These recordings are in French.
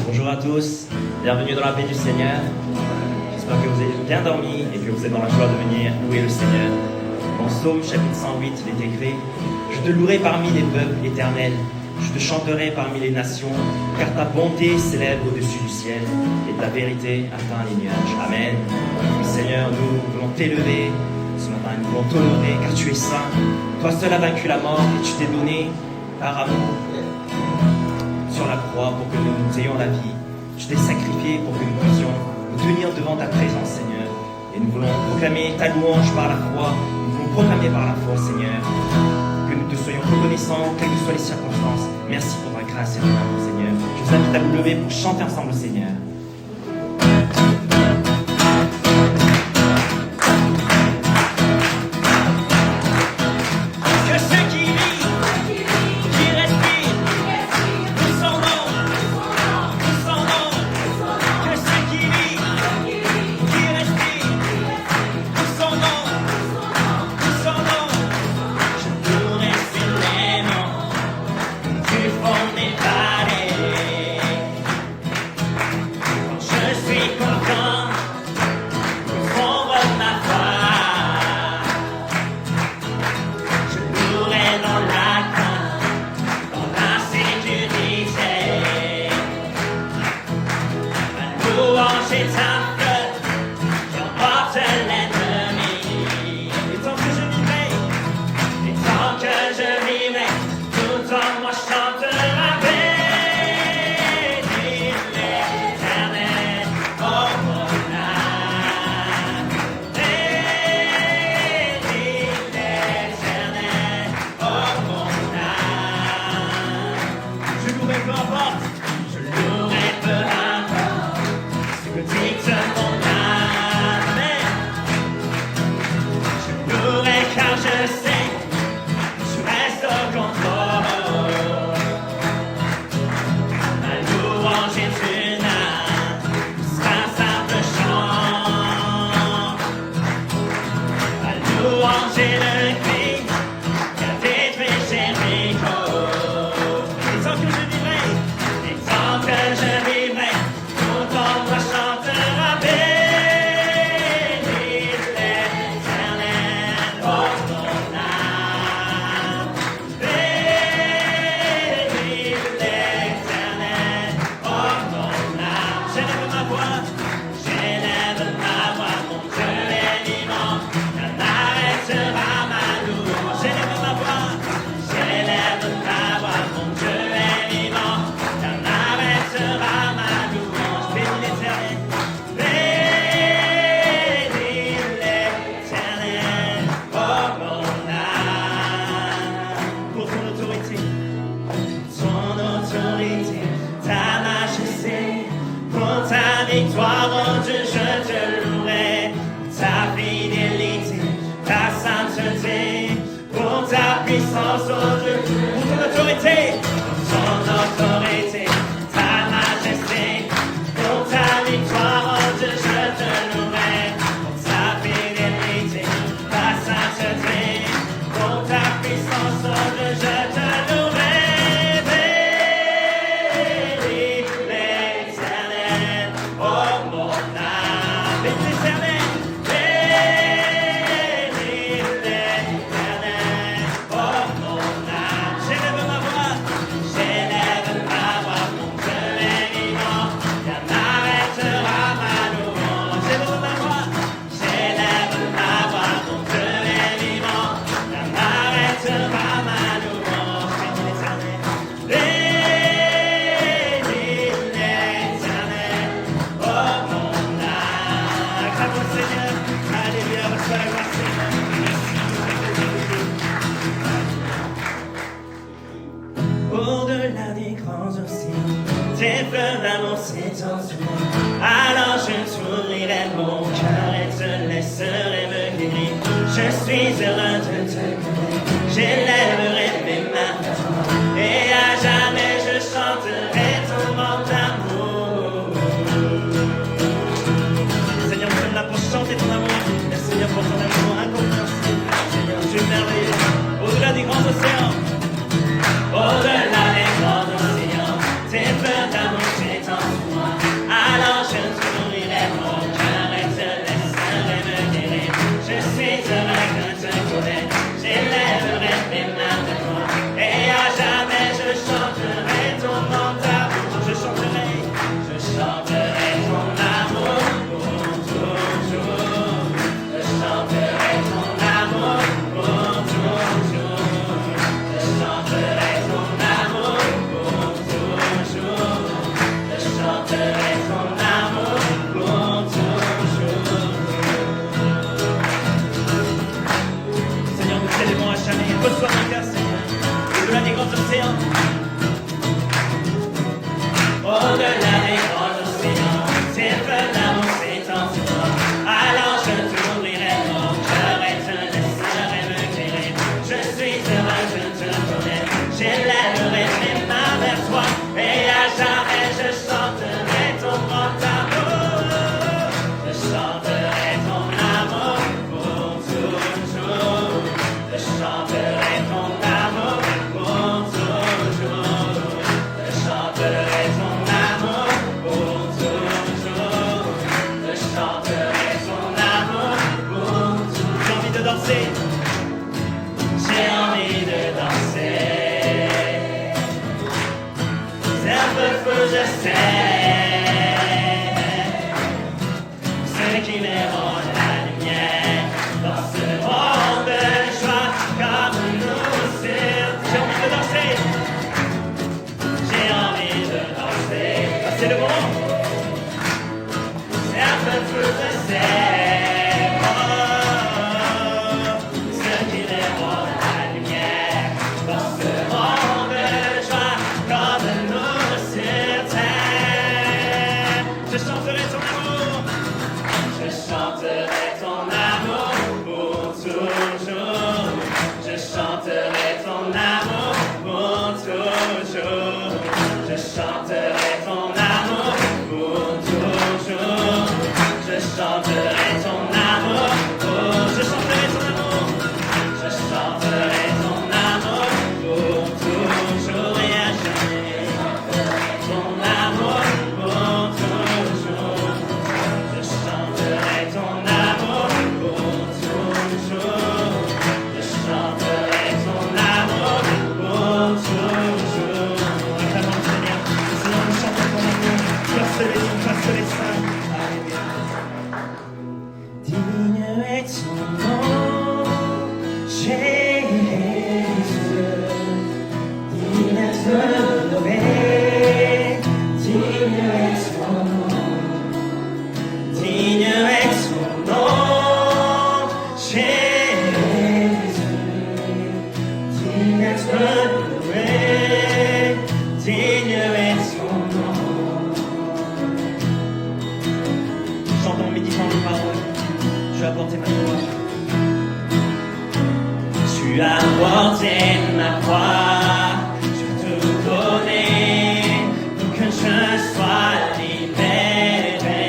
Bonjour à tous, bienvenue dans la paix du Seigneur. J'espère que vous avez bien dormi et que vous êtes dans la joie de venir louer le Seigneur. Dans Psaume chapitre 108, il est écrit « Je te louerai parmi les peuples éternels, je te chanterai parmi les nations, car ta bonté s'élève au-dessus du ciel et ta vérité atteint les nuages. » Amen. Seigneur, nous voulons t'élever, ce matin nous voulons t'honorer, car tu es saint. Toi seul as vaincu la mort et tu t'es donné par amour sur la croix pour que nous ayons la vie. Tu t'es sacrifié pour que nous puissions nous tenir devant ta présence, Seigneur. Et nous voulons proclamer ta louange par la foi. Nous voulons proclamer par la foi, Seigneur, que nous te soyons reconnaissants, quelles que soient les circonstances. Merci pour ta grâce et ton amour, Seigneur. Je vous invite à vous lever pour chanter ensemble, Seigneur. Au-delà des grands océans, tes fleurs d'amour s'étendent. des grands océans. Au-delà des grands océans, c'est peu d'amour, c'est en toi. Alors je t'ouvrirai mon cœur et je laisserai me guérir. Je suis heureux, je te connais. J'élèverai mes mains vers toi et à jamais je chanterai ton grand amour. Je chanterai ton amour pour toujours. Je chanterai ton amour pour toujours. Je chanterai ton amour pour toujours. Je chanterai ton amour pour toujours. J'ai envie de danser. J'ai envie de danser. C'est un peu fou, je sais. Ceux qui verront la lumière dans ce monde de joie comme nous sur. J'ai envie de danser. J'ai envie de danser. Ah, c'est le moment. C'est un peu fou, je sais. Oh, ceux qui verront la lumière dans ce monde de joie comme nous sur terre. Je chanterai ton amour. Je chanterai ton amour pour toujours. Je chanterai ton amour pour toujours. Je chanterai ton amour pour toujours. Je chanterai ton amour pour. Je chanterai ton amour. Je chanterai ton amour pour toujours et à jamais. Ton amour pour toujours. Je chanterai ton amour pour toujours. Je chanterai ton amour pour toujours. Acclamons le Seigneur. Seigneur, nous chantons ton amour. Place les lignes, place les saints. Alléluia. Digne est ton nom, Jésus. Digne est ton nom. Digne est ton nom. Digne est son nom, Jésus. Digne est ton nom, digne est son nom. Chantons, méditons les paroles. Tu as porté ma croix. Tu as porté ma croix. Tu as tout donné pour que je sois libéré.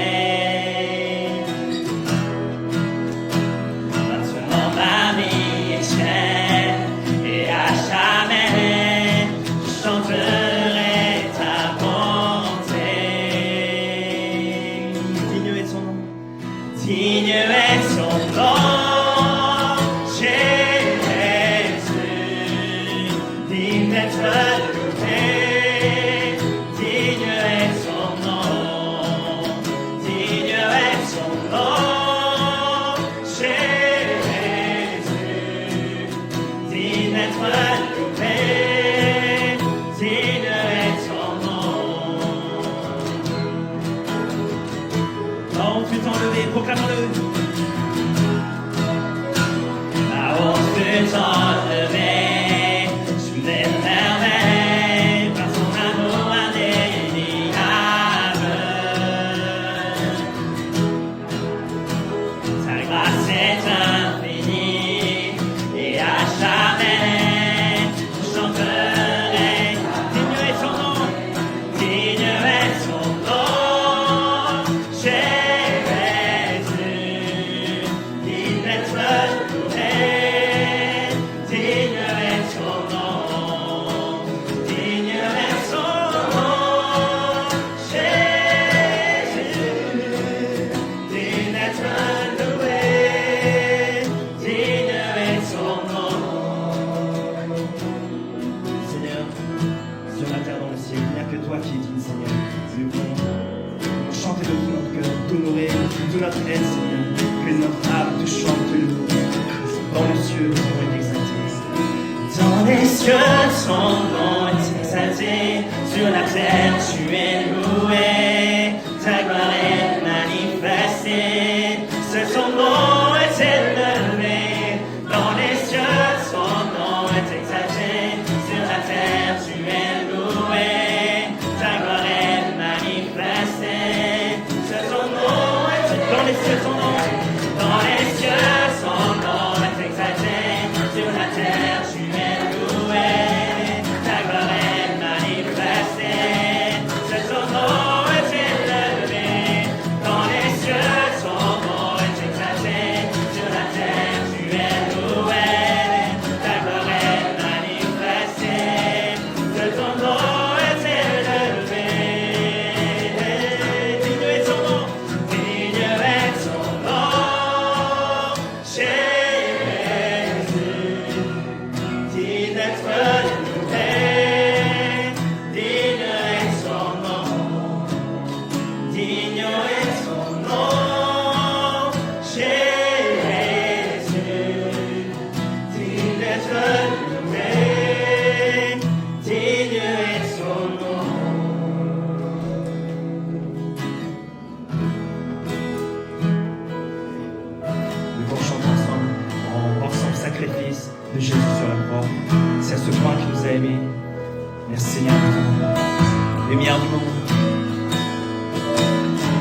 Maintenant ma vie est chère et à jamais je chanterai ta bonté. Digne est son nom. Digne est son nom, Jésus. Digne d'être loué. Digne est son nom. Digne est son nom, Jésus. Digne d'être loué. Digne est son nom. Oh, tu t'en levé, proclame-le. La honte fut enlevée sous les merveilles par son amour indéniable. Sa grâce est infinie et à jamais je chanterai. Digne est son nom, digne est son nom, Jésus. Digne d'être loué, digne est son nom, digne est son nom, Jésus. Digne d'être loué, digne est son nom. Seigneur, sur la terre dans le ciel, il n'y a que toi qui es digne, Seigneur. Nous voulons chanter de tout notre cœur, t'honorer de notre aide, Seigneur. Que notre âme te chante le loup. Dans les cieux, ton nom est exalté. Dans les cieux, ton nom est exalté. Sur la terre, tu es loué. Ta gloire est manifestée. C'est ton nom est élevé. Dans les cieux, ton nom est exalté. Sur la terre, d'être loué, digne est son nom, digne est son nom, Jésus, digne d'être loué, digne est son nom. Nous allons chanter ensemble en pensant au sacrifice de Jésus sur la croix. C'est à ce point qu'il nous a aimés. Merci Seigneur, lumière du monde.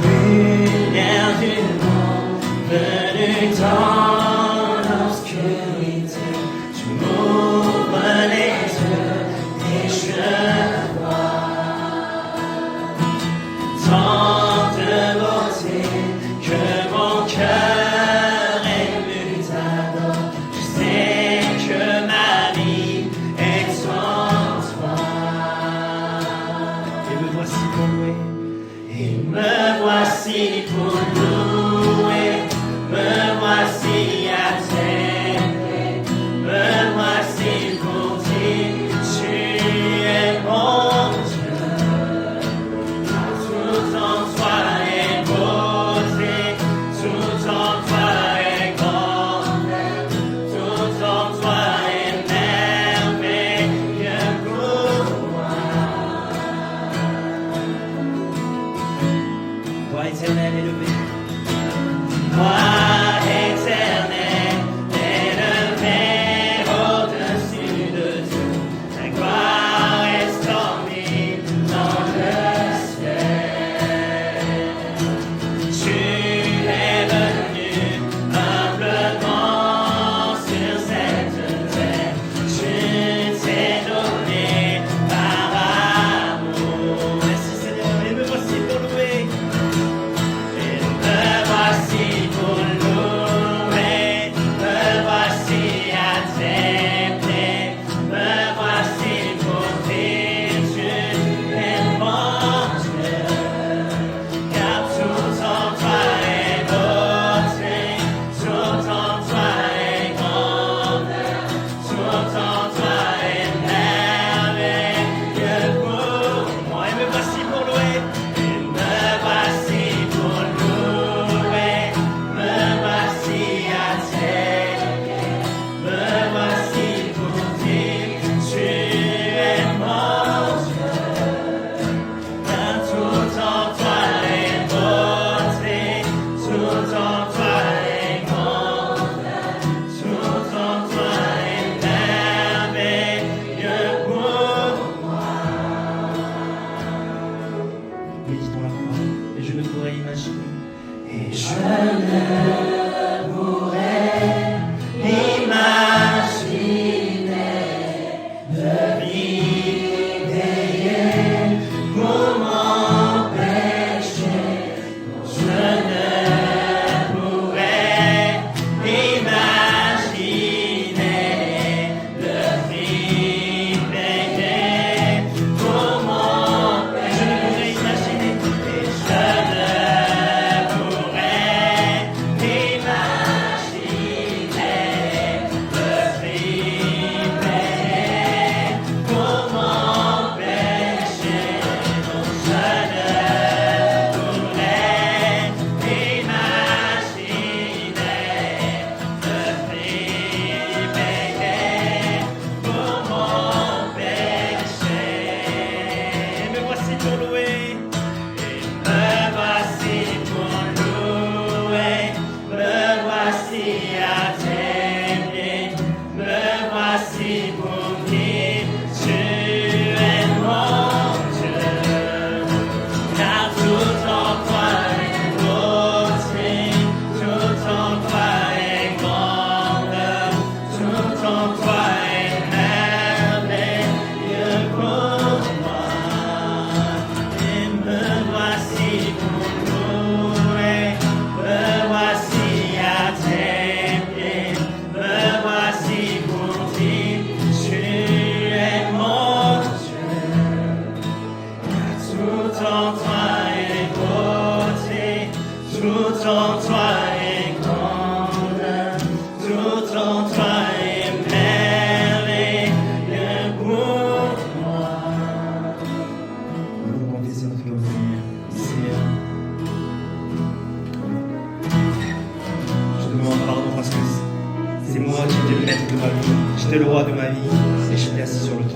Lumière du monde, venue dans l'obscurité, tu m'ouvres les yeux et je vois tant de beauté que mon cœur ému t'adore. Je sais que ma vie est en toi. Et me voici pour louer. Et me voici pour louer. Me voici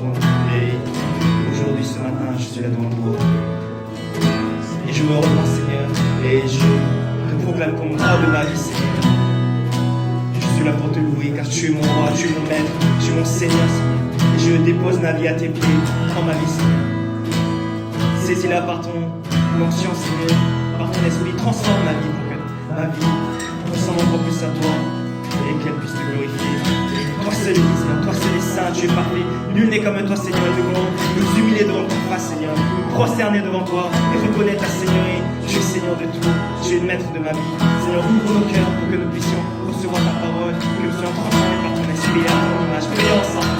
ton nom. Et aujourd'hui, ce matin, je suis là devant toi. Et je me repens, Seigneur, et je te proclame comme roi de ma vie, Seigneur. Je suis là pour te louer, car tu es mon roi, tu es mon maître, tu es mon Seigneur, Seigneur. Et je dépose ma vie à tes pieds, prends ma vie, Seigneur. Saisis-la par ton onction, Seigneur, par ton esprit, transforme ma vie pour que ma vie ressemble encore plus à toi et qu'elle puisse te glorifier. Toi seul est Seigneur, toi seul est saint, tu es parfait. Nul n'est comme toi, Seigneur. Nous devons nous humilier devant ta face, Seigneur. Nous prosterner devant toi et reconnaître ta Seigneurie. Tu es Seigneur de tout, tu es le maître de ma vie. Seigneur, ouvre nos cœurs pour que nous puissions recevoir ta parole, que nous soyons transformés par ton esprit à ton image. Prions ensemble.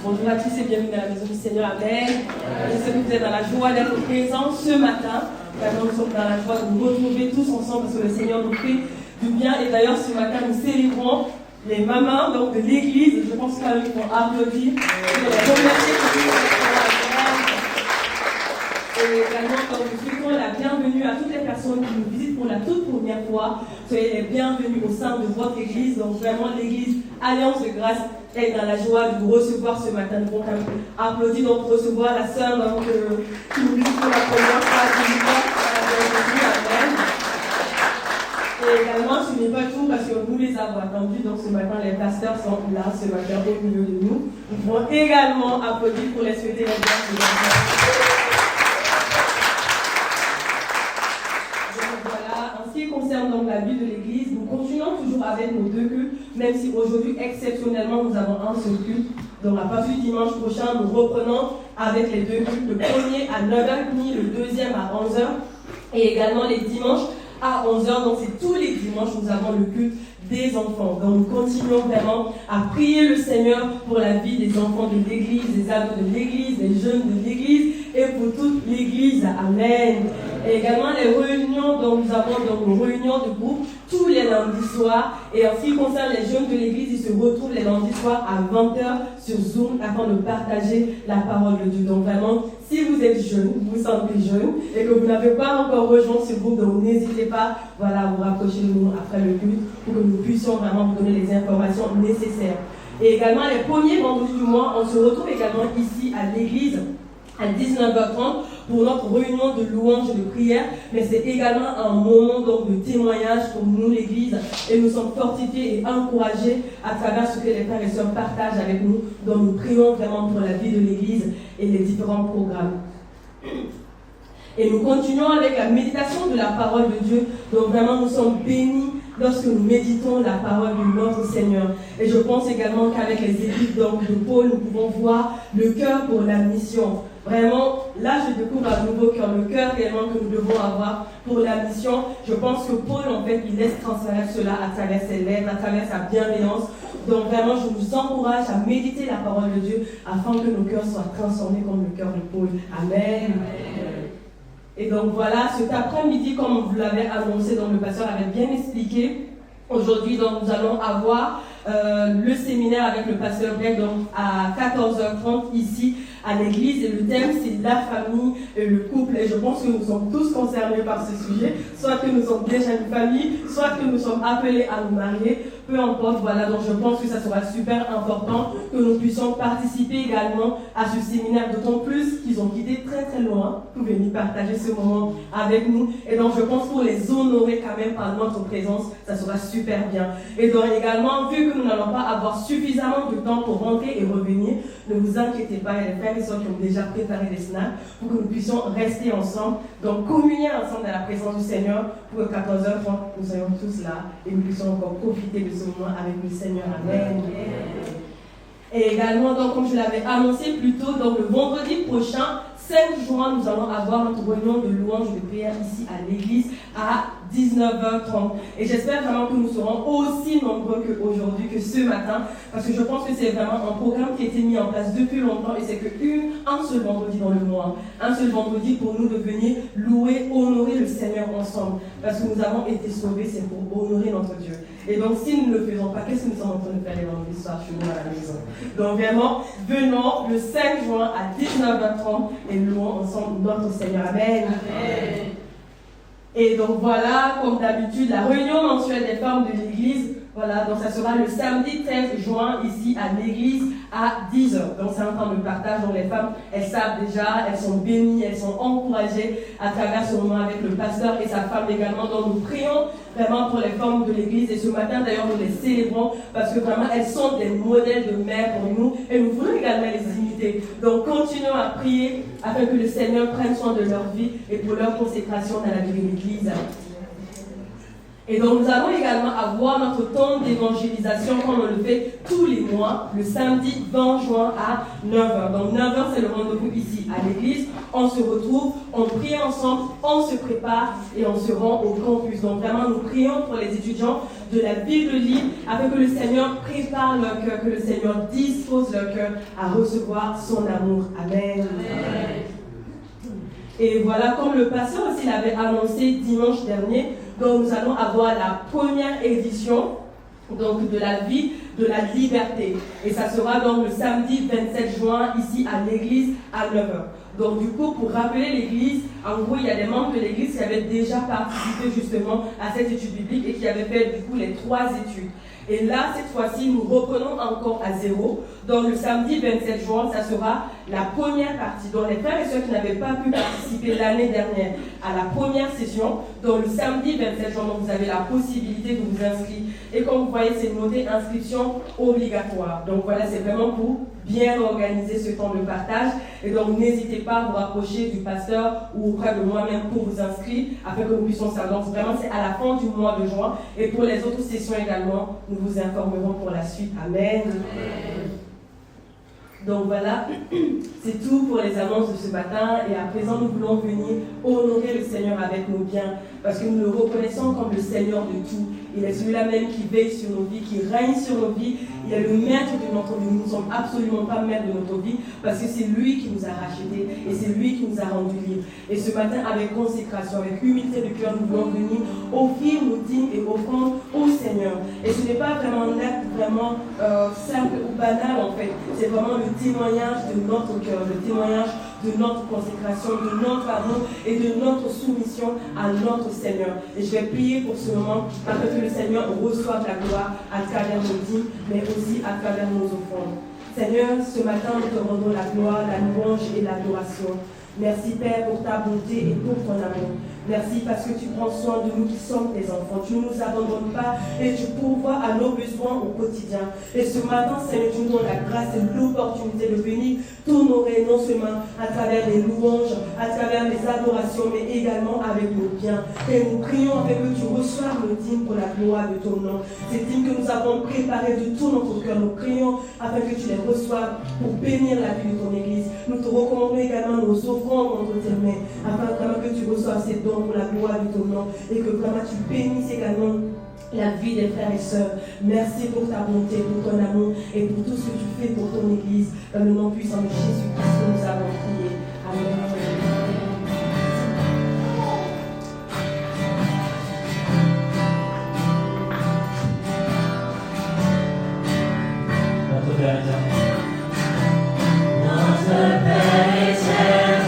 Bonjour à tous et bienvenue dans la maison du Seigneur. Amen. Je sais que vous êtes dans la joie d'être présents ce matin. Maintenant, nous sommes dans la joie de nous retrouver tous ensemble parce que le Seigneur nous fait du bien. Et d'ailleurs, ce matin, nous célébrons les mamans donc, de l'église. Je pense qu'elles vont applaudir. Je les remercier pour tout. Et également, nous souhaitons la bienvenue à toutes les personnes qui nous visitent pour la toute première fois. Soyez les bienvenus au sein de votre église. Donc vraiment, l'église Alliance de Grâce est dans la joie de vous recevoir ce matin. Nous allons applaudir donc pour recevoir la sœur qui nous visite pour la première fois. Amen. Et également, ce n'est pas tout parce que nous les avons attendus. Donc ce matin, les pasteurs sont là ce matin au milieu de nous. Nous pouvons également applaudir pour les souhaiter la bienvenue. En ce qui concerne donc la vie de l'église, nous continuons toujours avec nos deux cultes, même si aujourd'hui, exceptionnellement, nous avons un seul culte. Donc à partir du dimanche prochain, nous reprenons avec les deux cultes, le premier à 9h30, le deuxième à 11h, et également les dimanches à 11h. Donc c'est tous les dimanches, nous avons le culte des enfants. Donc nous continuons vraiment à prier le Seigneur pour la vie des enfants de l'église, des ados de l'église, des jeunes de l'église et pour toute l'église. Amen. Et également les réunions, donc nous avons donc nos réunions de groupe tous les lundis soirs. Et en ce qui concerne les jeunes de l'église, ils se retrouvent les lundis soirs à 20h sur Zoom afin de partager la parole de Dieu. Donc vraiment, si vous êtes jeune, vous vous sentez jeune et que vous n'avez pas encore rejoint ce groupe, donc n'hésitez pas à vous rapprocher de nous après le culte pour que nous puissions vraiment vous donner les informations nécessaires. Et également, les premiers vendredis du mois, on se retrouve également ici à l'église à 19h30 pour notre réunion de louange et de prière, mais c'est également un moment donc de témoignage pour nous l'église et nous sommes fortifiés et encouragés à travers ce que les frères et sœurs partagent avec nous, dont nous prions vraiment pour la vie de l'église et les différents programmes. Et nous continuons avec la méditation de la parole de Dieu, donc vraiment nous sommes bénis lorsque nous méditons la parole de notre Seigneur. Et je pense également qu'avec les études donc, de Paul, nous pouvons voir le cœur pour la mission. Vraiment, là je découvre un nouveau cœur, le cœur réellement que nous devons avoir pour la mission. Je pense que Paul, en fait, il laisse transparaître cela à travers ses lettres, à travers sa bienveillance. Donc vraiment, je vous encourage à méditer la parole de Dieu afin que nos cœurs soient transformés comme le cœur de Paul. Amen. Et donc voilà, cet après-midi, comme vous l'avez annoncé, donc le pasteur avait bien expliqué, aujourd'hui donc, nous allons avoir le séminaire avec le pasteur Greg donc, à 14h30 ici à l'église. Et le thème c'est la famille et le couple. Et je pense que nous sommes tous concernés par ce sujet, soit que nous sommes déjà une famille, soit que nous sommes appelés à nous marier. Peu importe, voilà, donc je pense que ça sera super important que nous puissions participer également à ce séminaire, d'autant plus qu'ils ont quitté très très loin pour venir partager ce moment avec nous. Et donc je pense pour les honorer quand même par notre présence, ça sera super bien. Et donc également, vu que nous n'allons pas avoir suffisamment de temps pour rentrer et revenir, ne vous inquiétez pas, il y a des frères et sœurs qui ont déjà préparé des snacks pour que nous puissions rester ensemble, donc communier ensemble dans la présence du Seigneur pour que 14h30 nous soyons tous là et nous puissions encore profiter de ce moment avec le Seigneur. Amen. Et également, donc, comme je l'avais annoncé plus tôt, donc le vendredi prochain, 5 juin, nous allons avoir notre réunion de louange de prière ici à l'église à 19h30. Et j'espère vraiment que nous serons aussi nombreux qu'aujourd'hui, que ce matin, parce que je pense que c'est vraiment un programme qui a été mis en place depuis longtemps et c'est qu'un seul vendredi dans le mois, un seul vendredi pour nous de venir louer, honorer le Seigneur ensemble. Parce que nous avons été sauvés, c'est pour honorer notre Dieu. Et donc, si nous ne le faisons pas, qu'est-ce que nous sommes en train de faire les vendredis soirs chez nous à la maison? Donc, vraiment, venons le 5 juin à 19h30 et louons ensemble notre Seigneur. Amen. Amen. Et donc, voilà, comme d'habitude, la réunion mensuelle des femmes de l'église. Voilà, donc ça sera le samedi 13 juin ici à l'église à 10h. Donc c'est un temps de partage. Donc les femmes, elles savent déjà, elles sont bénies, elles sont encouragées à travers ce moment avec le pasteur et sa femme également. Donc nous prions vraiment pour les femmes de l'église. Et ce matin d'ailleurs nous les célébrons parce que vraiment elles sont des modèles de mères pour nous et nous voulons également les imiter. Donc continuons à prier afin que le Seigneur prenne soin de leur vie et pour leur consécration dans la vie de l'église. Et donc nous allons également avoir notre temps d'évangélisation comme on le fait tous les mois, le samedi 20 juin à 9h. Donc 9h c'est le rendez-vous ici à l'église. On se retrouve, on prie ensemble, on se prépare et on se rend au campus. Donc vraiment nous prions pour les étudiants de la Bible libre afin que le Seigneur prépare leur cœur, que le Seigneur dispose leur cœur à recevoir son amour. Amen. Amen. Et voilà, comme le pasteur aussi l'avait annoncé dimanche dernier, donc nous allons avoir la première édition donc, de la vie de la liberté. Et ça sera donc le samedi 27 juin ici à l'église à 9h. Donc du coup, pour rappeler l'église, en gros, il y a des membres de l'église qui avaient déjà participé justement à cette étude biblique et qui avaient fait du coup les 3 études. Et là, cette fois-ci, nous reprenons encore à zéro. Donc le samedi 27 juin, ça sera la première partie. Donc les frères et sœurs qui n'avaient pas pu participer l'année dernière à la première session, donc le samedi 27 juin, donc vous avez la possibilité de vous inscrire. Et comme vous voyez, c'est noté inscription obligatoire. Donc voilà, c'est vraiment pour bien organiser ce temps de partage. Et donc n'hésitez pas à vous rapprocher du pasteur ou auprès de moi-même pour vous inscrire afin que nous puissions savoir. Donc vraiment, c'est à la fin du mois de juin. Et pour les autres sessions également, nous vous informerons pour la suite. Amen. Amen. Donc voilà, c'est tout pour les annonces de ce matin. Et à présent, nous voulons venir honorer le Seigneur avec nos biens. Parce que nous le reconnaissons comme le Seigneur de tout. Il est celui-là même qui veille sur nos vies, qui règne sur nos vies. Il est le maître de notre vie. Nous ne sommes absolument pas maîtres de notre vie parce que c'est lui qui nous a rachetés et c'est lui qui nous a rendus libres. Et ce matin, avec consécration, avec humilité de cœur, nous voulons venir offrir nos dîmes et offrandes au Seigneur. Et ce n'est pas vraiment un acte vraiment simple ou banal en fait. C'est vraiment le témoignage de notre cœur, le témoignage de notre consécration, de notre amour et de notre soumission à notre Seigneur. Et je vais prier pour ce moment afin que le Seigneur reçoive la gloire à travers nos dîmes, mais aussi à travers nos offrandes. Seigneur, ce matin, nous te rendons la gloire, la louange et l'adoration. Merci Père pour ta bonté et pour ton amour. Merci parce que tu prends soin de nous qui sommes tes enfants. Tu ne nous abandonnes pas et tu pourvois à nos besoins au quotidien. Et ce matin, Seigneur, tu nous donnes la grâce et l'opportunité de venir t'honorer non seulement à travers les louanges, à travers les adorations, mais également avec nos biens. Et nous prions afin que tu reçoives nos dîmes pour la gloire de ton nom. Ces dîmes que nous avons préparées de tout notre cœur, nous prions afin que tu les reçoives pour bénir la vie de ton Église. Nous te recommandons également nos offrandes entre tes mains, afin vraiment que tu reçoives ces dons pour la gloire de ton nom et que vraiment tu bénisses également la vie des frères et sœurs. Merci pour ta bonté, pour ton amour et pour tout ce que tu fais pour ton Église. Dans le nom puissant de Jésus-Christ que nous avons prié. Amen. Notre Père éternel. Notre Père éternel,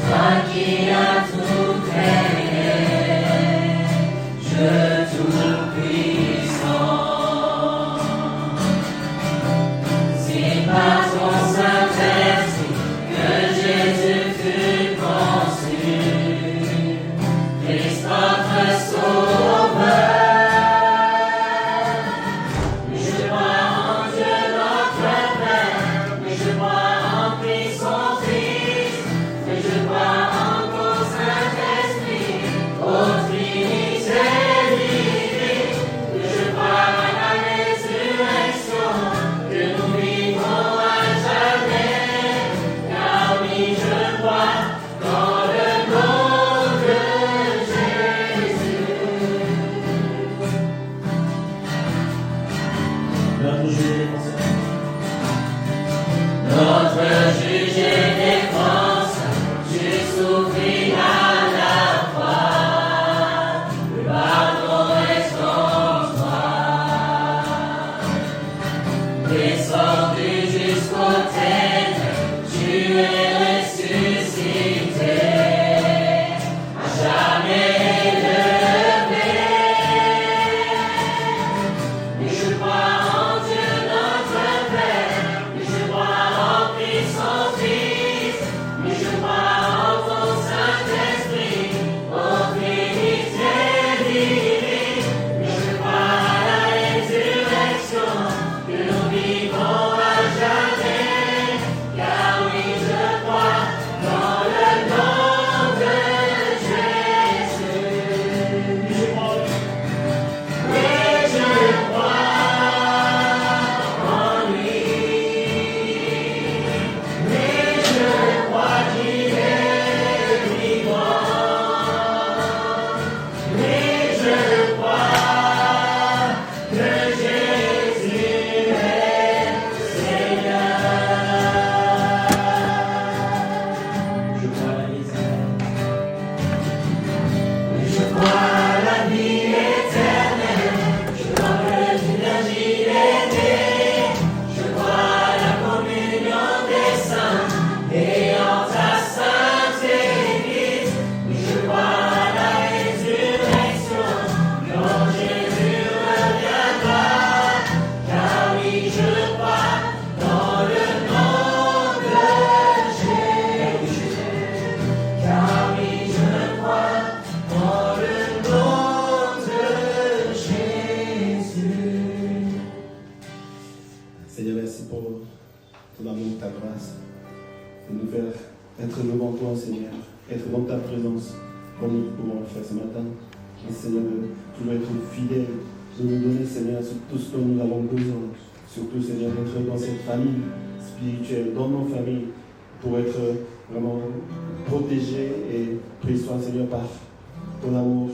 toi qui as tout créé, Dieu tout-puissant, c'est par ton Saint-Esprit que Jésus fut comme nous pouvons le faire ce matin. Et Seigneur, de toujours être fidèle, de nous donner, Seigneur, tout ce dont nous avons besoin. Surtout, Seigneur, d'être dans cette famille spirituelle, dans nos familles, pour être vraiment protégés et pris soin, Seigneur, par ton amour,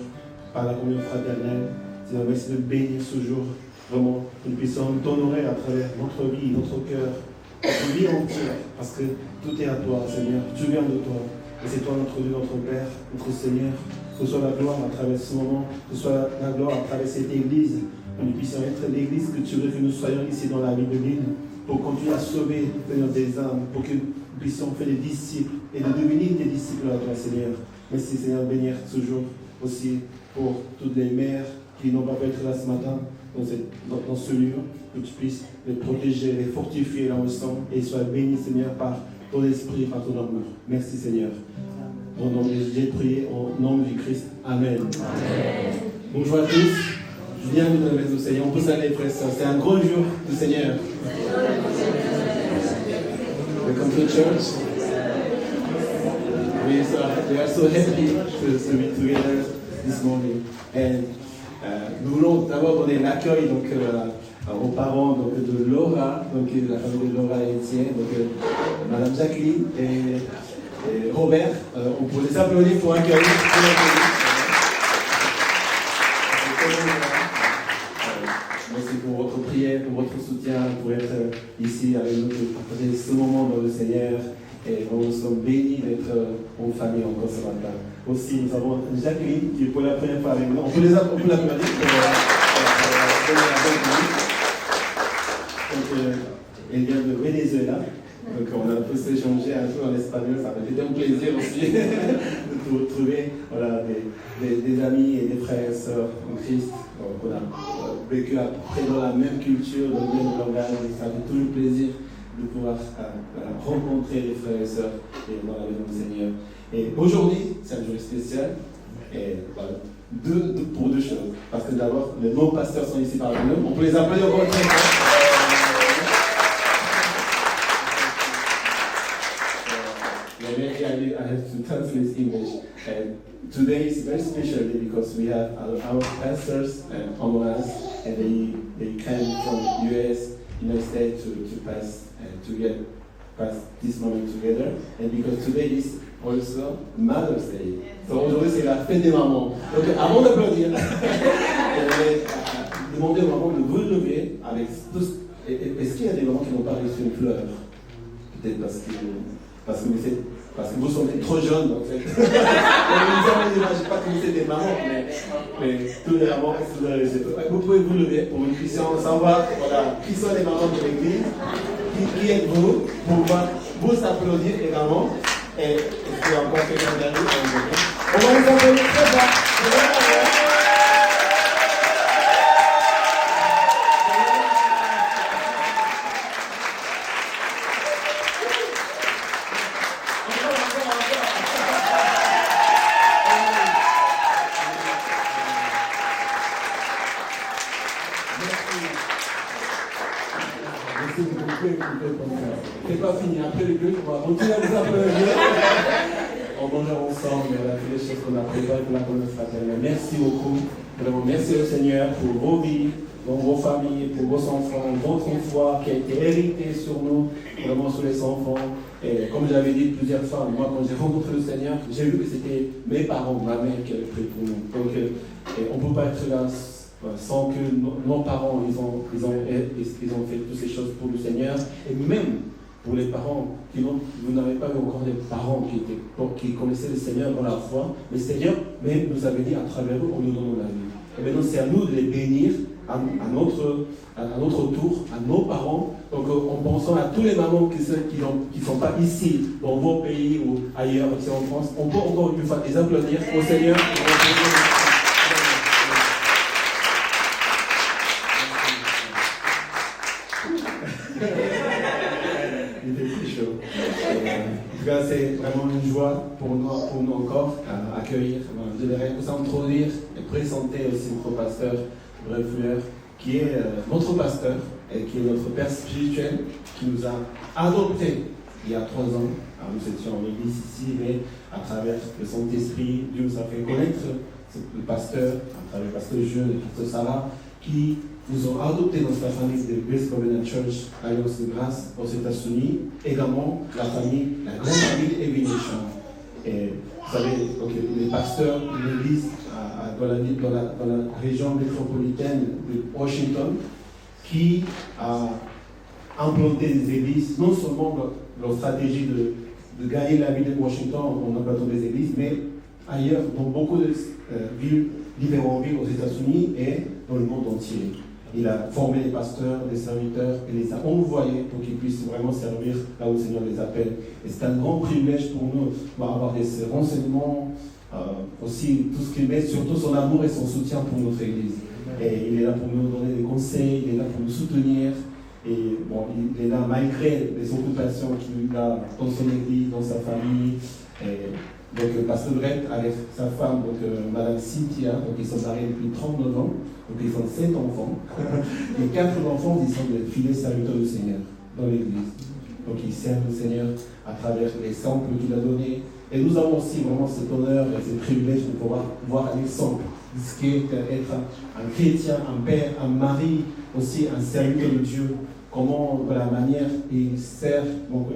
par la communion fraternelle. Seigneur, merci de bénir ce jour, vraiment, que nous puissions t'honorer à travers notre vie, notre cœur, notre vie entière, parce que tout est à toi, Seigneur, tu viens de toi, et c'est toi notre Dieu, notre Père, notre Seigneur. Que ce soit la gloire à travers ce moment, que ce soit la gloire à travers cette église, que nous puissions être l'église que tu veux que nous soyons ici dans la vie de l'île, pour continuer à sauver, Seigneur, des âmes, pour que nous puissions faire des disciples et de devenir des disciples à toi, Seigneur. Merci, Seigneur, de bénir toujours aussi pour toutes les mères qui n'ont pas pu être là ce matin dans ce lieu, que tu puisses les protéger, les fortifier là où ils sont, et sois bénis, Seigneur, par ton esprit, par ton amour. Merci, Seigneur. Au nom de Jésus, j'ai prié au nom du Christ. Amen. Amen. Bonjour à tous. Bienvenue dans la maison du Seigneur. On peut saluer les frères et sœurs. C'est un grand jour du Seigneur. Welcome to church. We are so happy to be together this morning. And nous voulons d'abord donner l'accueil aux parents de Laura, la famille de Laura et Étienne, Madame Jacqueline et Robert. On peut les applaudir pour accueillir. Merci pour votre prière, pour votre soutien, pour être ici avec nous, pour partager ce moment dans le Seigneur. Et nous sommes bénis d'être en famille encore ce matin. Aussi, nous avons Jacqueline qui est pour la première fois avec nous. On peut l'applaudir pour elle vient de Venezuela. Donc on a un peu s'échangé un peu en espagnol, ça m'a été un plaisir aussi de vous retrouver, voilà, des amis et des frères et sœurs en Christ. Donc on a vécu à peu près dans la même culture, dans le même langage, et ça fait toujours plaisir de pouvoir rencontrer les frères et sœurs dans la maison du Seigneur. Et aujourd'hui, c'est un jour spécial, et voilà, pour deux choses. Parce que d'abord, les non-pasteurs sont ici parmi nous, on peut les applaudir encore très fort. I have to translate English. Today is very special day because we have our pastors among us, and they came from US, United States to pass this moment together. And because today is also Mother's Day. So aujourd'hui c'est la fête des mamans. Donc avant d'applaudir, demandez aux mamans de vous lever avec tous. Est-ce qu'il y a des mamans qui n'ont pas reçu une fleur? Peut-être parce que vous sont trop jeunes en fait. Je n'imagine pas que vous êtes des mamans, mais tous les mamans, vous pouvez vous lever pour que nous puissions savoir qui sont les mamans de l'église, qui êtes-vous, pour vous applaudir également. Et est-ce qu'il y a encore quelqu'un derrière? On va vous applaudir très fort. C'est pas fini, après le culte, on va continuer à vous applaudir. On mangera ensemble, on a fait les choses qu'on a préparées pour la communauté fraternelle. Merci beaucoup, vraiment merci au Seigneur pour vos vies, pour vos familles, pour vos enfants, votre foi qui a été héritée sur nous, vraiment sur les enfants. Et comme j'avais dit plusieurs fois, moi quand j'ai rencontré le Seigneur, j'ai vu que c'était mes parents, ma mère qui avait prié pour nous. Donc on ne peut pas être là sans que nos parents ils ont fait toutes ces choses pour le Seigneur. Et même pour les parents vous n'avez pas eu encore des parents qui connaissaient le Seigneur dans la foi, le Seigneur même nous avait dit à travers eux, on nous donne la vie. Et maintenant c'est à nous de les bénir à notre tour, à nos parents. Donc en pensant à tous les mamans qui ne sont pas ici, dans vos pays ou ailleurs, ici en France, on peut encore une fois les applaudir au Seigneur. Il était très chaud. En tout cas, c'est vraiment une joie pour nous encore à accueillir. Je voudrais vous introduire et présenter aussi notre pasteur, Bref Fleur, qui est notre pasteur et qui est notre père spirituel, qui nous a adoptés il y a 3 ans nous étions en église ici, mais à travers le Saint-Esprit, Dieu nous a fait connaître le pasteur, à travers le pasteur Jeune et le pasteur Sarah, qui nous ont adoptés dans la famille de Grace Covenant Church, Alliance de Grâce aux États-Unis, également la grande famille Evination. Et vous savez, donc, les pasteurs de l'église dans la région métropolitaine de Washington, qui a implanté des églises, non seulement leur stratégie de gagner la ville de Washington en implantant des églises, mais ailleurs, dans beaucoup de villes, différentes villes aux États-Unis et dans le monde entier. Il a formé des pasteurs, des serviteurs, et les a envoyés pour qu'ils puissent vraiment servir là où le Seigneur les appelle. Et c'est un grand privilège pour nous d'avoir ces renseignements, aussi tout ce qu'il met, surtout son amour et son soutien pour notre Église. Et il est là pour nous donner des conseils, il est là pour nous soutenir. Et bon, il est là malgré les occupations qu'il a dans son Église, dans sa famille. Et donc, le pasteur Brett avec sa femme, donc Madame Cynthia, donc ils sont mariés depuis 39 ans, donc ils ont 7 enfants. Et 4 enfants, ils sont des fidèles serviteurs du Seigneur dans l'Église. Donc ils servent le Seigneur à travers l'exemple qu'il a donné. Et nous avons aussi vraiment cet honneur et ce privilège de pouvoir voir un exemple de ce qu'est être un chrétien, un père, un mari, aussi un serviteur de Dieu. Comment, de la manière, il sert, donc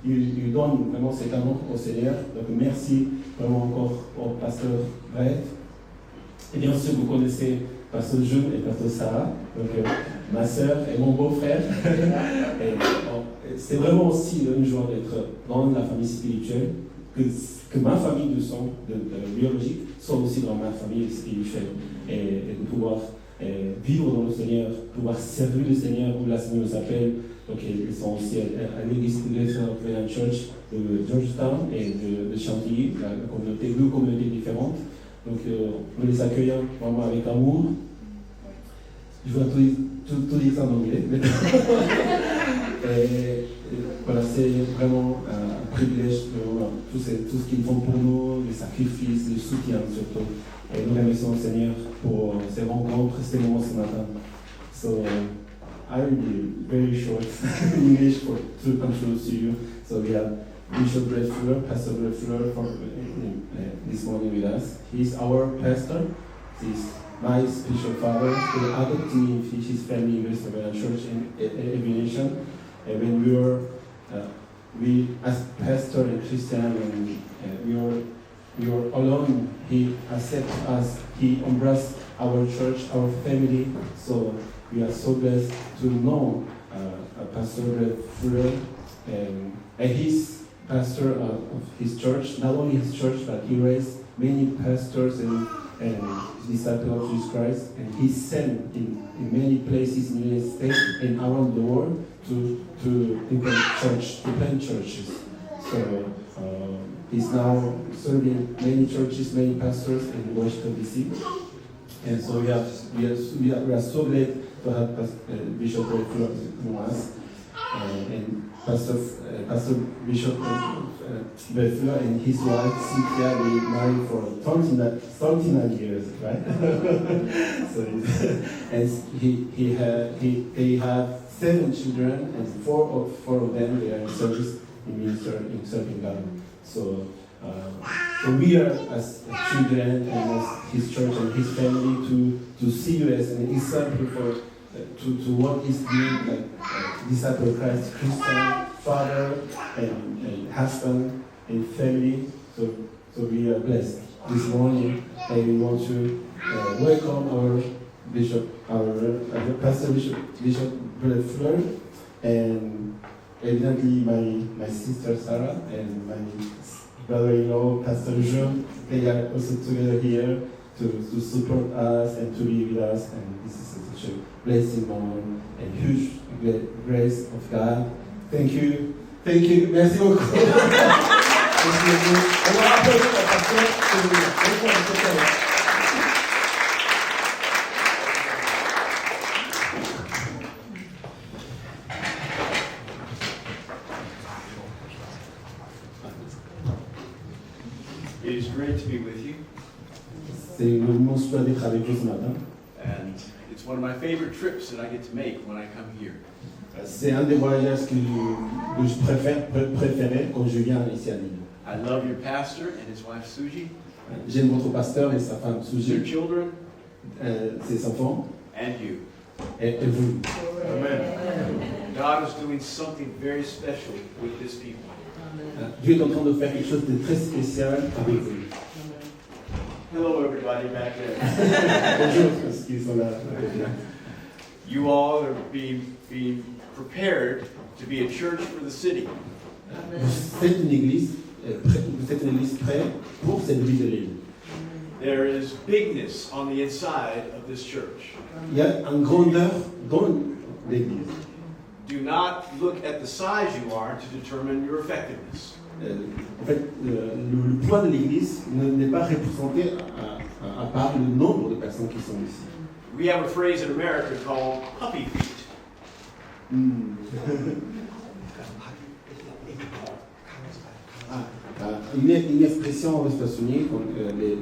il donne vraiment cet amour au Seigneur. Donc merci vraiment encore au pasteur Brett. Et bien sûr, vous connaissez pasteur Jeune et pasteur Sarah, donc ma sœur et mon beau-frère. C'est vraiment aussi une joie d'être dans la famille spirituelle, que ma famille de sang biologique soit aussi dans ma famille spirituelle, et de pouvoir vivre dans le Seigneur, pouvoir servir le Seigneur où la Seigneur nous appelle. Donc ils sont aussi à l'église de Grace Covenant Church de Georgetown et de Chantilly, deux communautés différentes. Donc nous les accueillons vraiment avec amour. Je vais tout dire ça en anglais. Et voilà, c'est vraiment un privilège de tout ce qu'ils font pour nous, les sacrifices, le soutien surtout. Et nous remercions le Seigneur pour ces rencontres, ces moments ce matin. So I will be very short in English to introduce you. So we have Bishop Brett Fuller, Pastor Brett Fuller this morning with us. He's our pastor. He's my spiritual father. He adopted me in his family in Grace Covenant Church in Evination. And when we as pastor and Christian, and we were alone, he accepted us, he embraced our church, our family. So we are so blessed to know Pastor Fuller, and he's pastor of his church, not only his church, but he raised many pastors and disciples of Jesus Christ, and he sent in many places in the United States and around the world to plant churches. So he's now serving many churches, many pastors in Washington DC, and so we are so glad to have Bishop Brett Fuller among us, and Pastor Bishop Brett Fuller and his wife Cynthia, they married for 39 years, right? So and they have 7 children, and four of them they are in service in serving God. So we are as children and as his church and his family to see you as an example for to what is doing, like disciple of Christ, Christian, father and husband and family. So we are blessed this morning, and we want to welcome our bishop, our pastor Bishop Brett Fuller, and evidently my sister Sarah and my brother-in-law Pastor Jean. They are also together here to support us and to be with us, and this is such a blessing moment and huge grace of God. Thank you. Merci beaucoup. Merci beaucoup. On va applaudir le pasteur. It is great to be with you. C'est une immense joie d'être avec vous ce matin. And it's one of my favorite trips that I get to make when I come here. C'est un des voyages que je préférais quand je viens ici à Lille. I love your pastor and his wife Suji, J'aime votre pasteur et sa femme your Suji, children, ses enfants and you. et vous. Amen. God is doing something very special with this people. Dieu est en train de faire quelque chose de très spécial avec vous. Hello, everybody back there. Bonjour, parce qu'ils sont là. You all are being prepared to be a church for the city. Vous êtes une église prête pour cette ville de Lille. There is bigness on the inside of this church. Il y a une grandeur dans l'église. Do not look at the size you are to determine your effectiveness. En fait, le poids de l'église n'est pas représenté à part le nombre de personnes qui sont ici. We have a phrase in America called puppy feet. Une expression aux États-Unis,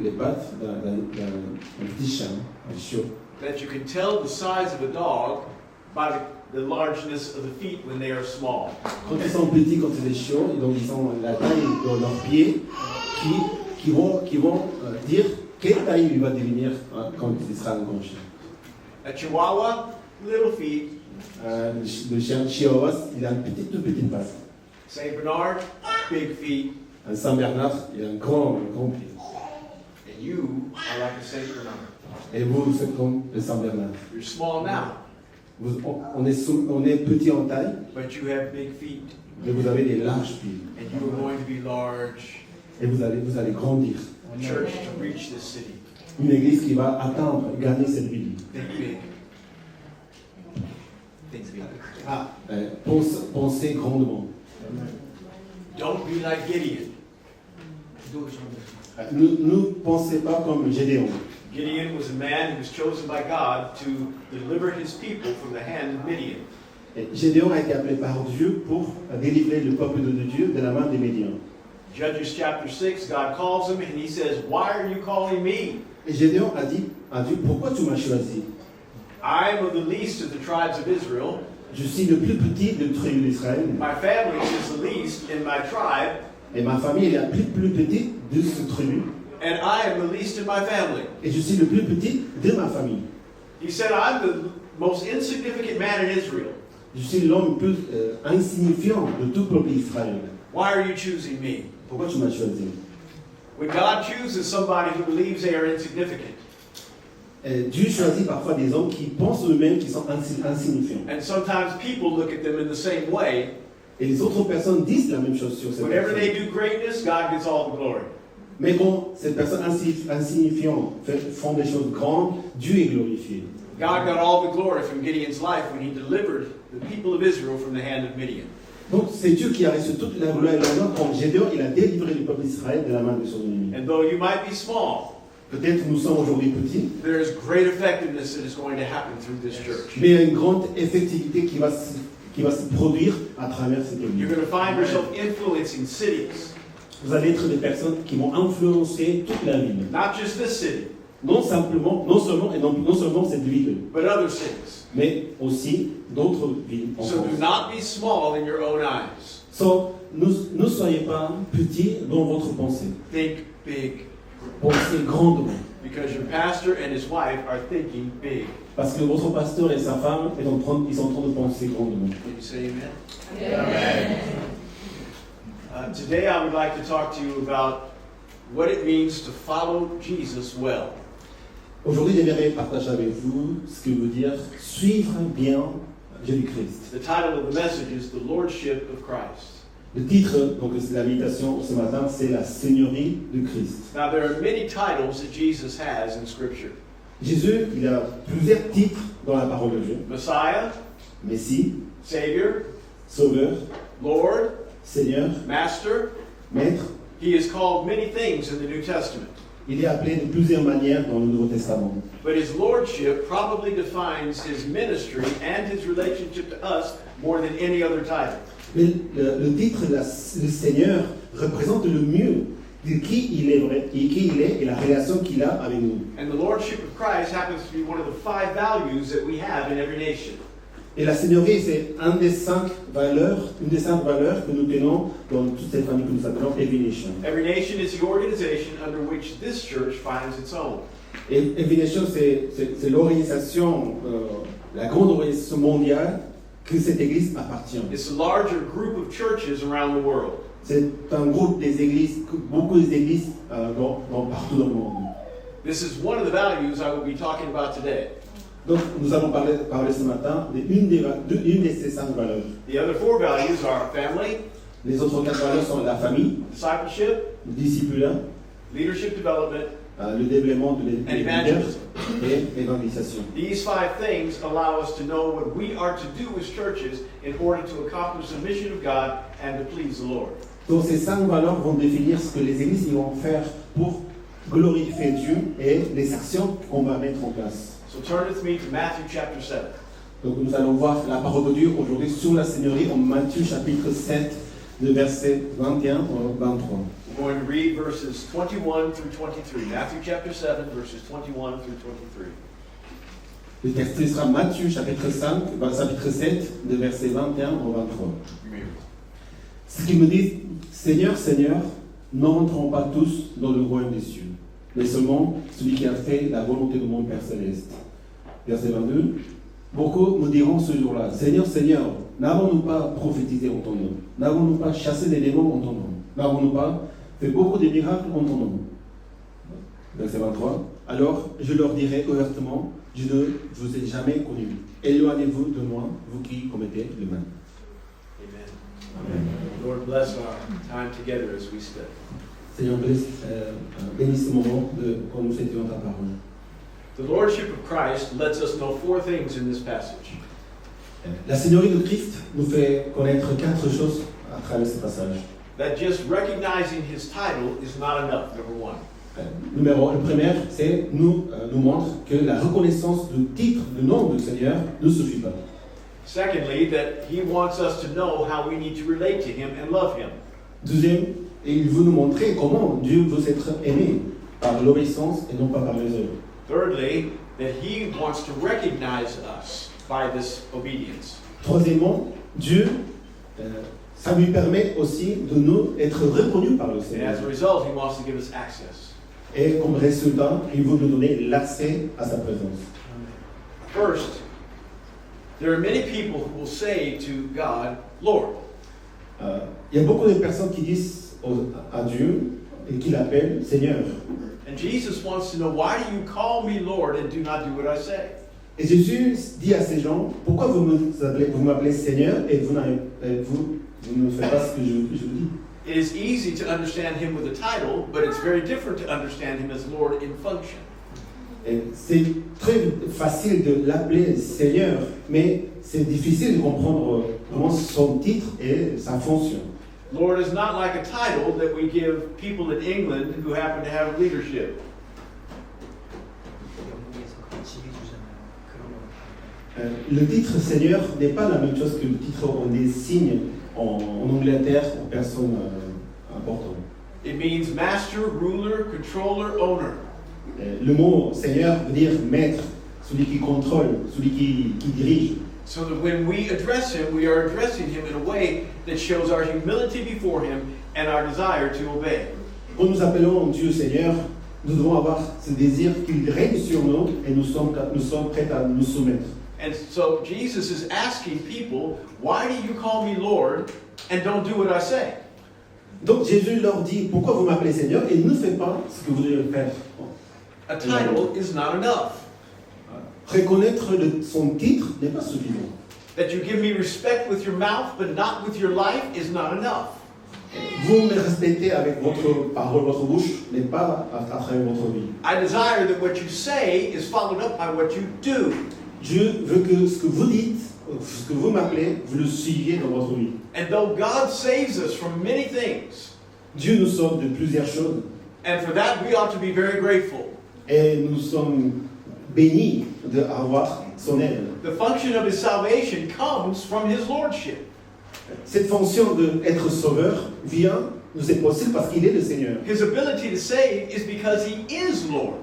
les pattes d'un petit chien, un chiot. That you can tell the size of a dog by the largeness of the feet when they are small. Quand ils sont petits, quand c'est des chiots, donc ils ont la taille de leurs pieds qui vont dire quelle taille il va devenir quand il sera un grand chien. A Chihuahua, little feet. Le chien Chihuahua, il a une toute petite patte. Saint Bernard, big feet. Un Saint-Bernard, il a un grand pied. And you are like a Saint Bernard. Et vous êtes comme le Saint-Bernard. You're small now, On est petit en taille, but you have big feet. mais vous avez des larges pieds. And you are going to be large. Et vous allez grandir. A church to reach this city. Une église qui va atteindre, gagner cette ville. Think big. Think big. Pensez grandement. Don't be like Gideon. Ne pensez pas comme Gédéon. Gideon was a man who was chosen by God to deliver his people from the hand of Midian. Et Gédéon a été appelé par Dieu pour délivrer le peuple de Dieu de la main des Médians. Judges chapter 6, God calls him and he says, "Why are you calling me? Et Gédéon a dit à Dieu, pourquoi tu m'as choisi? I am of the least of the tribes of Israel. Je suis le plus petit de tribu d'Israël. My family is the least in my tribe, Et ma famille est la plus petite de ce tribu. and I am the least in my family." Et je suis le plus petit de ma famille. He said, "I'm the most insignificant man in Israel. Je suis l'homme le plus insignifiant de tout le peuple d'Israël. Why are you choosing me?" Pourquoi tu m'as choisi? When God chooses somebody who believes they are insignificant, Dieu choisit parfois des hommes qui pensent eux-mêmes qu'ils sont insignifiants. and sometimes people look at them in the same way, Et les autres personnes disent la même chose sur ces whenever they personnes. do greatness, God gets all the glory. Mais quand ces personnes insignifiantes font des choses grandes, Dieu est glorifié. God got all the glory from Gideon's life when he delivered the people of Israel from the hand of Midian. Donc c'est Dieu qui a reçu toute la gloire et l'honneur quand Gédéon il a délivré le peuple d'Israël de la main de son ennemi. And though you might be small, Peut-être nous sommes aujourd'hui petits, there is great effectiveness that is going to happen through this church. mais il y a une grande effectivité qui va se produire à travers cette You're église. going to find yourself influencing cities, Vous allez être des personnes qui vont influencer toute la ville. not just this city, Non seulement cette ville, but other cities. mais aussi d'autres villes en So do France. not be small in your own eyes. Ne soyez pas petits dans votre pensée. Think big, Pensez grandement. because your pastor and his wife are thinking big. Parce que votre pasteur et sa femme ils sont en train de penser grandement. Can you say amen? Today I would like to talk to you about what it means to follow Jesus well. Aujourd'hui, j'aimerais partager avec vous ce que veut dire suivre bien Jésus-Christ. The title of the message is The Lordship of Christ. Le titre, donc c'est l'invitation ce matin, c'est la Seigneurie de Christ. Now there are many titles that Jesus has in Scripture. Jésus, il a plusieurs titres dans la parole de Dieu. Messiah, Messie, Savior, Sauveur, Lord, Seigneur, Master. Maître. He is called many things in the New Testament. Il est appelé de plusieurs manières dans le Nouveau Testament. But his lordship probably defines his ministry and his relationship to us more than any other title. Mais le titre le Seigneur représente le mieux de qui il est vrai, et qui il est et la relation qu'il a avec nous. And the lordship of Christ happens to be one of the 5 values that we have in every nation. Et la seigneurie, c'est une des cinq valeurs que nous tenons dans toute cette famille que nous appelons Every Nation. Every Nation is the organization under which this church finds its own. Et Every Nation, c'est l'organisation, la grande organisation mondiale que cette église appartient. It's a larger group of churches around the world. C'est un groupe des églises, beaucoup d'églises partout dans le monde. This is one of the values I will be talking about today. Donc, nous allons parler ce matin d'une de ces cinq valeurs. The other four values are family, Les autres quatre valeurs sont la famille, discipleship, le discipulat, leadership development, le développement de and l'évangile evangelism. et l'évangélisation. These five things allow us to know what we are to do as churches in order to accomplish the mission of God and to please the Lord. Donc, ces cinq valeurs vont définir ce que les églises vont faire pour glorifier Dieu et les actions qu'on va mettre en place. So turn with me to Matthew chapter 7. Donc nous allons voir la parole de Dieu aujourd'hui sur la Seigneurie en Matthieu chapitre 7, de versets 21 au 23. We're going to read verses 21 through 23. Matthew chapter 7, verses 21 through 23. Le texte sera Matthieu chapitre 7, de versets 21 au 23. You may read. Ce qui me dit, Seigneur, Seigneur, n'entrons pas tous dans le royaume des cieux, mais seulement celui qui a fait la volonté de mon Père céleste. Verset 22. Beaucoup me diront ce jour-là, Seigneur, Seigneur, n'avons-nous pas prophétisé en ton nom? N'avons-nous pas chassé des démons en ton nom? N'avons-nous pas fait beaucoup de miracles en ton nom? Verset 23. Alors je leur dirai ouvertement, je ne vous ai jamais connu. Éloignez-vous de moi, vous qui commettez le mal. Amen. Amen. Lord, bless our time together as we study. Seigneur, bénis ce moment quand nous étudions ta parole. The Lordship of Christ lets us know four things in this passage. La Seigneurie de Christ nous fait connaître quatre choses à travers ce passage. That just recognizing his title is not enough, number one. Le premier, c'est nous montre que la reconnaissance du titre, du nom du Seigneur ne suffit pas. Secondly, that he wants us to know how we need to relate to him and love him. Deuxième, il veut nous montrer comment Dieu veut être aimé par l'obéissance et non pas par les œuvres. Thirdly, that he wants to recognize us by this obedience. Troisièmement, Dieu, ça lui permet aussi de nous être reconnus par le And Seigneur. as a result, he wants to give us access. Et comme résultat, il veut nous donner l'accès à sa présence. First, there are many people who will say to God, Lord. Il y a beaucoup de personnes qui disent à Dieu et qui l'appellent Seigneur. And Jesus wants to know, why do you call me Lord and do not do what I say? Et Jésus dit à ces gens, pourquoi vous m'appelez Seigneur et vous ne faites pas ce que je vous dis? It is easy to understand him with a title, but it's very different to understand him as Lord in function. Et c'est très facile de l'appeler Seigneur, mais c'est difficile de comprendre comment son titre et sa fonction. Lord is not like a title that we give people in England who happen to have leadership. Le titre Seigneur n'est pas la même chose que le titre on désigne en Angleterre pour personnes importantes. It means master, ruler, controller, owner. Le mot Seigneur veut dire maître, celui qui contrôle, celui qui dirige. So that when we address him, we are addressing him in a way that shows our humility before him and our desire to obey. Quand nous appelons Dieu Seigneur, nous devons avoir ce désir qu'il règne sur nous et nous sommes prêts à nous soumettre. And so Jesus is asking people, why do you call me Lord and don't do what I say? Donc Jésus leur dit, pourquoi vous m'appelez Seigneur et ne faites pas ce que vous devez faire. A title is not enough. Reconnaître son titre n'est pas suffisant. That you give me respect with your mouth but not with your life is not enough. Vous me respectez avec votre parole, votre bouche, mais pas à travers votre vie. I desire that what you say is followed up by what you do. Dieu veut que ce que vous dites, ce que vous m'appelez, vous le suiviez dans votre vie. And though God saves us from many things, Dieu nous sauve de plusieurs choses. and for that we ought to be very grateful. Et nous sommes bénis d'avoir son aide. The function of his salvation comes from his lordship. Cette fonction d'être sauveur nous est possible parce qu'il est le Seigneur. His ability to save is because he is Lord.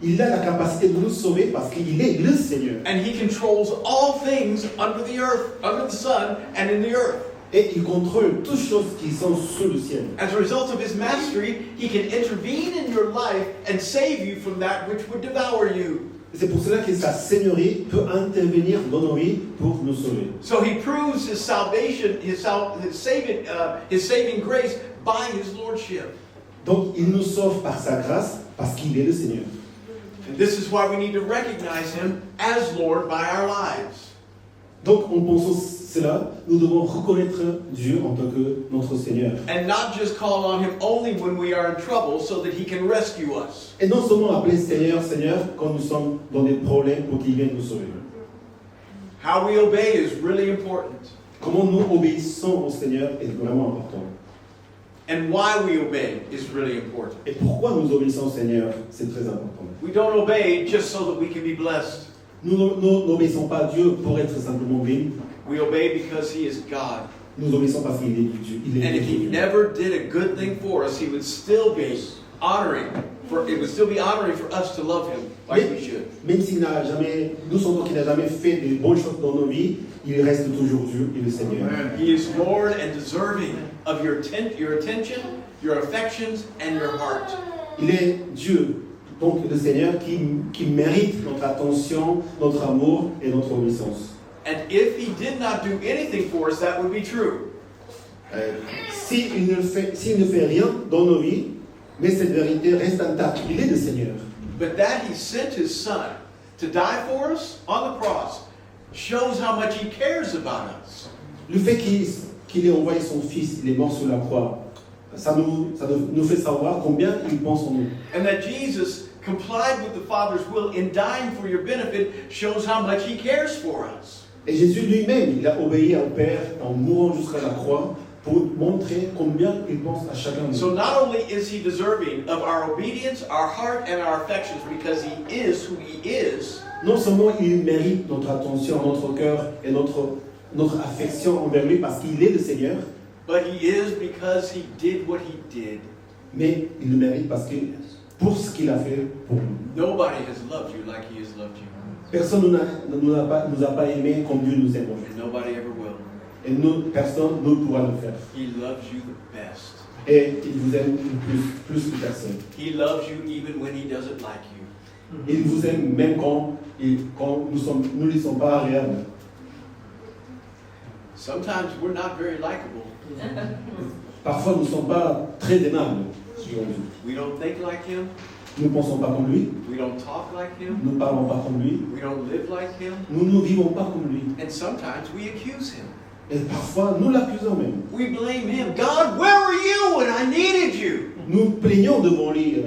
Il a la capacité de nous sauver parce qu'il est le Seigneur. And he controls all things under the earth, under the sun, and in the earth. Et il contrôle toutes choses qui sont sous le ciel. As a result of his mastery, he can intervene in your life and save you from that which would devour you. C'est pour cela que sa seigneurie peut intervenir dans nos vies pour nous sauver. So he proves his salvation, his saving grace by his lordship. Donc il nous sauve par sa grâce parce qu'il est le Seigneur. And this is why we need to recognize him as Lord by our lives. Donc en pensant cela, nous devons reconnaître Dieu en tant que notre Seigneur. And not just call on him only when we are in trouble so that he can rescue us. Et non seulement appeler Seigneur, Seigneur quand nous sommes dans des problèmes pour qu'il vienne nous sauver. How we obey is really important. Comment nous obéissons au Seigneur est vraiment important. And why we obey is really important. Et pourquoi nous obéissons au Seigneur, c'est très important. We don't obey just so that we can be blessed. Nous n'obéissons pas à Dieu pour être simplement bénis. We obey because he is God. Nous obéissons parce qu'il est Dieu. Il est And if he Dieu. never did a good thing for us, he would still be honoring. It would still be honoring for us to love him like we should. Même s'il n'a jamais, nous sentons qu'il n'a jamais fait de bonnes choses dans nos vies, il reste toujours Dieu et le Seigneur. He is Lord and deserving of your attention, your affections, and your heart. Il est Dieu, donc le Seigneur qui mérite notre attention, notre amour et notre obéissance. And if he did not do anything for us, that would be true. S'il ne fait rien dans nos vies, mais cette vérité reste intacte. Il est le Seigneur. But that he sent his son to die for us on the cross shows how much he cares about us. Le fait qu'il ait envoyé son Fils, il est mort sur la croix, ça nous fait savoir combien il pense en nous. And that Jesus complied with the Father's will in dying for your benefit shows how much he cares for us. Et Jésus lui-même, il a obéi au Père en mourant jusqu'à la croix pour montrer combien il pense à chacun de nous. So not only is he deserving of our obedience, our heart, and our affections because he is who he is, Non seulement il mérite notre attention, notre cœur et notre affection envers lui parce qu'il est le Seigneur, but he is because he did what he did. mais il le mérite parce que pour ce qu'il a fait pour nous. Nobody has loved you like he has loved you. Personne nous a pas aimé comme Dieu nous aime. And nobody ever will. Et personne ne pourra le faire. He loves you the best. Et il vous aime plus que personne. He loves you even when he doesn't like you. Il vous aime même quand nous ne sommes pas agréables. Sometimes we're not very likable. Parfois nous ne sommes pas très aimables. We don't think like him. Nous ne pensons pas comme lui. We don't talk like him. Nous ne parlons pas comme lui. We don't live like him. Nous ne vivons pas comme lui. And sometimes we accuse him. Et parfois nous l'accusons même. We blame him. God, where were you when I needed you? Nous plaignons devant lui.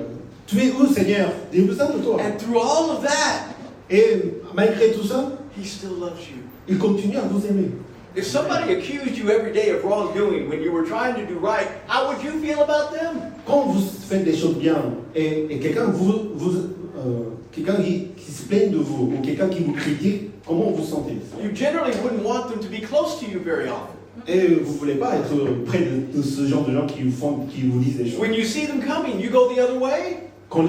Tu es où, Seigneur? J'ai besoin de toi. And through all of that, Et malgré tout ça, he still loves you. il continue à vous aimer. If somebody accused you every day of wrongdoing when you were trying to do right, how would you feel about them? Quand vous faites des choses bien et quelqu'un quelqu'un qui se plaigne de vous ou quelqu'un qui vous critique, comment vous sentez? You generally wouldn't want them to be close to you very often. Et vous ne voulez pas être près de ce genre de gens qui vous disent des choses. When you see them coming, you go the other way Quand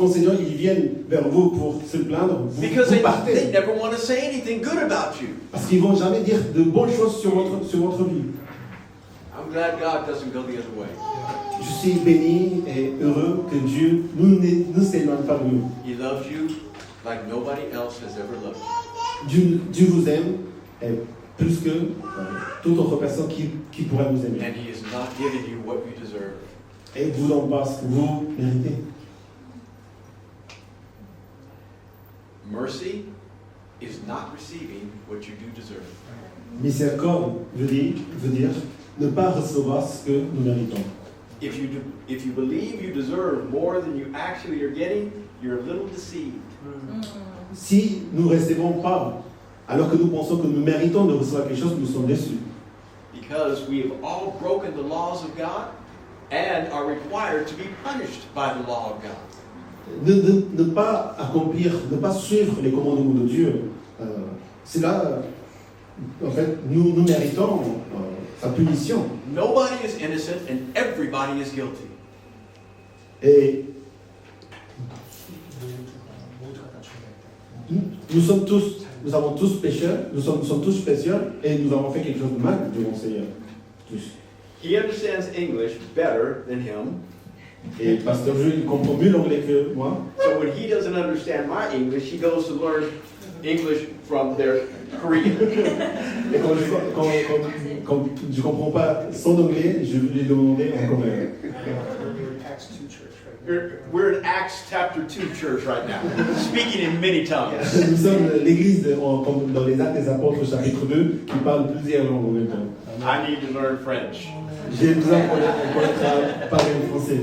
Seigneur, ils viennent vers vous pour se plaindre, because vous they partez. never want to say anything good about you. Parce qu'ils ne vont jamais dire de bonnes choses sur votre vie. I'm glad God doesn't go the other way. Je suis béni et heureux que Dieu ne s'éloigne pas de nous. He loves you like nobody else has ever loved you. Dieu vous aime plus que toute autre personne qui pourrait nous aimer. And he has not given you what you deserve. Et vous en passe ce que vous méritez. Mercy is not receiving what you do deserve. Miséricorde veut dire ne pas recevoir ce que nous méritons. If you believe you deserve more than you actually are getting, you're a little deceived. Si nous ne recevons pas, alors que nous pensons que nous méritons de recevoir quelque chose, nous sommes déçus. Because we have all broken the laws of God and are required to be punished by the law of God. Ne pas accomplir, ne pas suivre les commandements de Dieu, cela, en fait, nous méritons sa punition. Nobody is innocent and everybody is guilty. Et nous avons tous pécheurs, nous sommes tous pécheurs et nous avons fait quelque chose de mal devant le Seigneur. Tous. He understands English better than him. Et Pasteur Jules, il comprend mieux l'anglais que moi. So when he doesn't understand my English, he goes to learn English from their Korean. Et quand je ne comprends pas son anglais, je vais lui demander en commun. We're in Acts chapter 2 church right now, speaking in many tongues. Nous sommes l'église dans les Actes des Apôtres chapitre 2 qui parle plusieurs langues en même temps. I need to learn French. J'ai besoin de connaître parler le français.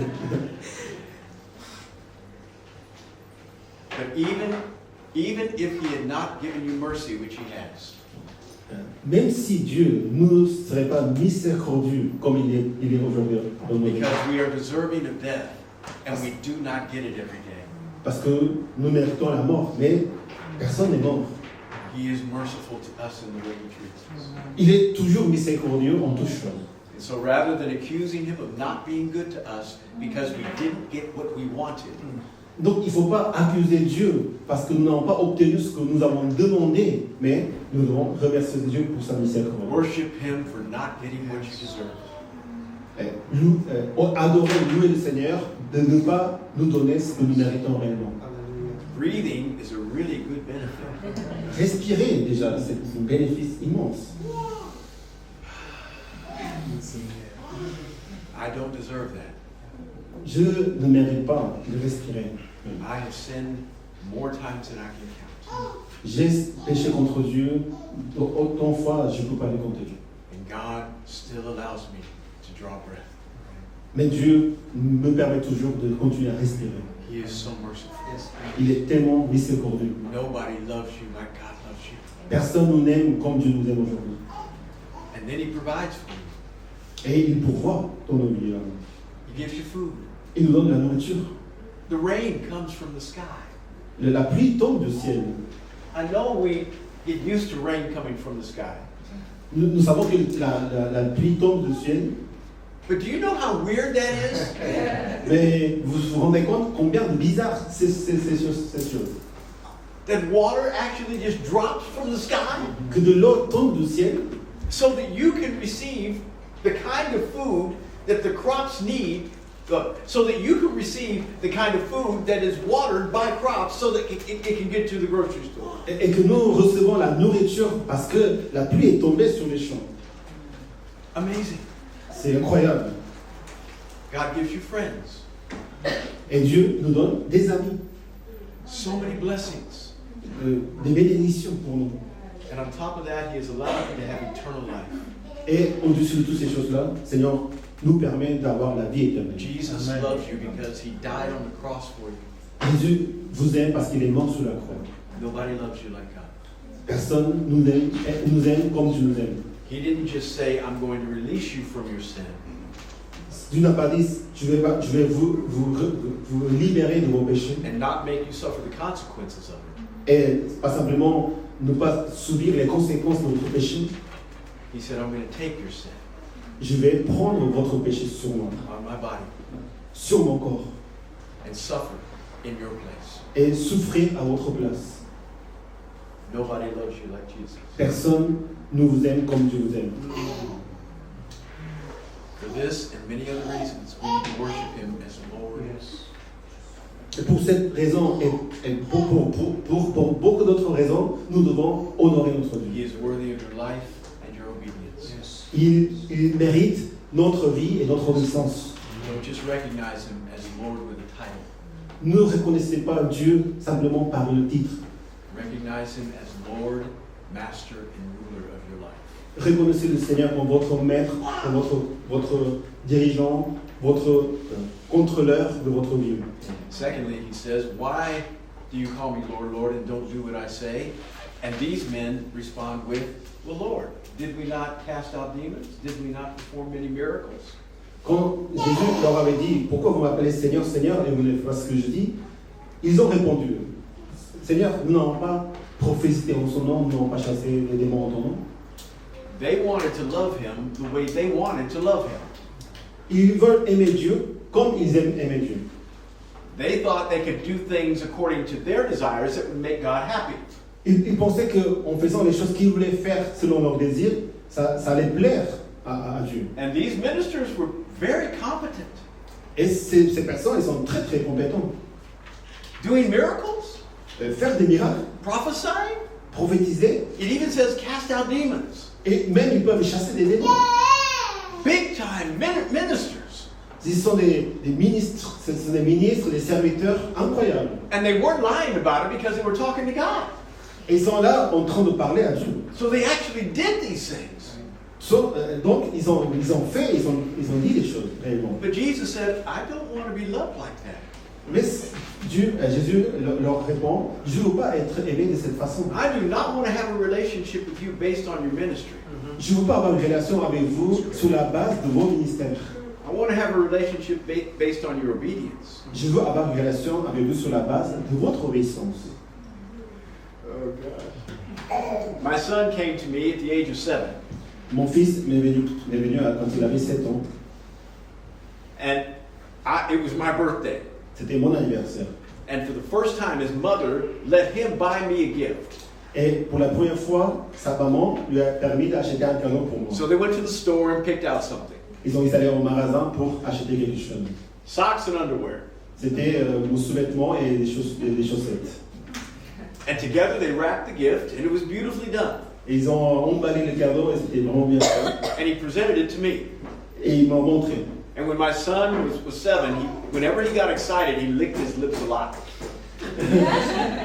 But even if he had not given you mercy, which he has, Même si Dieu ne serait pas miséricordieux comme il est aujourd'hui dans nos vies, because we are deserving of death, and we do not get it every day. parce que nous méritons la mort, mais personne n'est mort. He is merciful to us in the way he treats us. Il est toujours miséricordieux en toutes choses. And so rather than accusing him of not being good to us because we didn't get what we wanted, Donc il ne faut pas accuser Dieu parce que nous n'avons pas obtenu ce que nous avons demandé, mais nous devons remercier Dieu pour sa miséricorde. worship him for not getting what you deserve. Adorer, louer le Seigneur de ne pas nous donner ce que nous méritons réellement. Breathing is a really good benefit. Respirer déjà, c'est un bénéfice immense. I don't deserve that. Je ne mérite pas de respirer. I have sinned more times than I can count. J'ai péché contre Dieu autant de fois, je ne peux pas les compter. And God still allows me to draw breath. Mais Dieu me permet toujours de continuer à respirer. He is so merciful. Il est tellement miséricordieux. Nobody loves you like God loves you. Personne nous aime comme Dieu nous aime aujourd'hui. And then he provides for you. Et il pourvoit dans nos vies. He gives you food. Il nous donne la nourriture. The rain comes from the sky. La pluie tombe du ciel. I know we get used to rain coming from the sky. Nous savons que la pluie tombe du ciel. But do you know how weird that is? Mais vous vous rendez compte combien de bizarre ces choses. That water actually just drops from the sky Que de l'eau tombe du ciel so that you can receive the kind of food that the crops need, so that you can receive the kind of food that is watered by crops so that it can get to the grocery store. et que nous recevons la nourriture parce que la pluie est tombée sur les champs. Amazing. C'est incroyable. God gives you friends. Et Dieu nous donne des amis, So many blessings. des bénédictions pour nous. And on top of that, He has allowed you to have eternal life. Et au-dessus de toutes ces choses-là, Seigneur nous permet d'avoir la vie éternelle. Jesus loves you because He died on the cross for you. Jésus vous aime parce qu'il est mort sur la croix. Nobody loves you like God. Personne nous aime comme Dieu nous aime. He didn't just say, I'm going to release you from your sin. Dieu n'a pas dit, je vais vous libérer de vos péchés. And not make you suffer the consequences of it. Et pas simplement ne pas subir les conséquences de votre péché. He said, I'm going to take your sin Je vais prendre votre péché sur moi, on my body sur mon corps, and suffer in your place. et souffrir à votre place. Nobody loves you like Jesus. Personne ne vous aime comme Dieu vous aime. For this and many other reasons, we need to worship Him as Lord. Et pour cette raison, et pour beaucoup d'autres raisons, nous devons honorer notre He Dieu. is worthy of your life and your obedience. Il mérite notre vie et notre obéissance. Don't just recognize Him as Lord with a title. Ne reconnaissez pas Dieu simplement par le titre. Recognize Him as Lord, Master, and Ruler of your life. Reconnaissez le Seigneur comme votre maître, comme votre dirigeant, votre contrôleur de votre vie. Secondly, He says, why do you call me Lord, Lord, and don't do what I say? And these men respond with, well, Lord, did we not cast out demons? Did we not perform many miracles? Quand Jésus leur avait dit, pourquoi vous m'appelez Seigneur, Seigneur, et vous ne faites pas ce que je dis, ils ont répondu, Seigneur, nous n'avons pas prophétisé en son nom, nous n'avons pas chassé les démons en ton nom. They wanted to love Him the way they wanted to love Him. Ils veulent aimer Dieu comme ils aiment aimer Dieu. They thought they could do things according to their desires that would make God happy. Ils pensaient qu'en faisant les choses qu'ils voulaient faire selon leurs désirs, ça allait plaire à Dieu. And these ministers were very competent. Et ces personnes, ils sont très très compétents. Doing miracles, Faire des miracles, prophesying. prophétiser, It even says cast out demons. et même ils peuvent chasser des démons. Big time ministers. Ils sont des ministres, ce sont des ministres, des serviteurs incroyables. And they weren't lying about it because they were talking to God. Et ils sont là en train de parler à Dieu. So they actually did these things. Donc ils ont dit les choses réellement. But Jesus said, I don't want to be loved like that. Mais Jésus leur répond, je ne veux pas être aimé de cette façon. I do not want to have a relationship with you based on your ministry. Je ne veux pas avoir une relation avec vous sur la base de vos ministères. I want to have a relationship based on your obedience. Je veux avoir une relation avec vous sur la base de votre obéissance. Oh God. My son came to me at the age of 7. Mon fils m'est venu quand il avait 7 ans. And it was my birthday. C'était mon anniversaire. And for the first time, his mother let him buy me a gift. Et pour la première fois, sa maman lui a permis d'acheter un cadeau pour moi. So they went to the store and picked out something. Ils sont allés au magasin pour acheter quelque chose. Socks and underwear. C'était mon sous-vêtement et des chaussettes. And together they wrapped the gift, and it was beautifully done. Et ils ont emballé le cadeau et c'était vraiment bien fait. And he presented it to me. Et ils m'ont montré. And when my son was 7, whenever he got excited, he licked his lips a lot.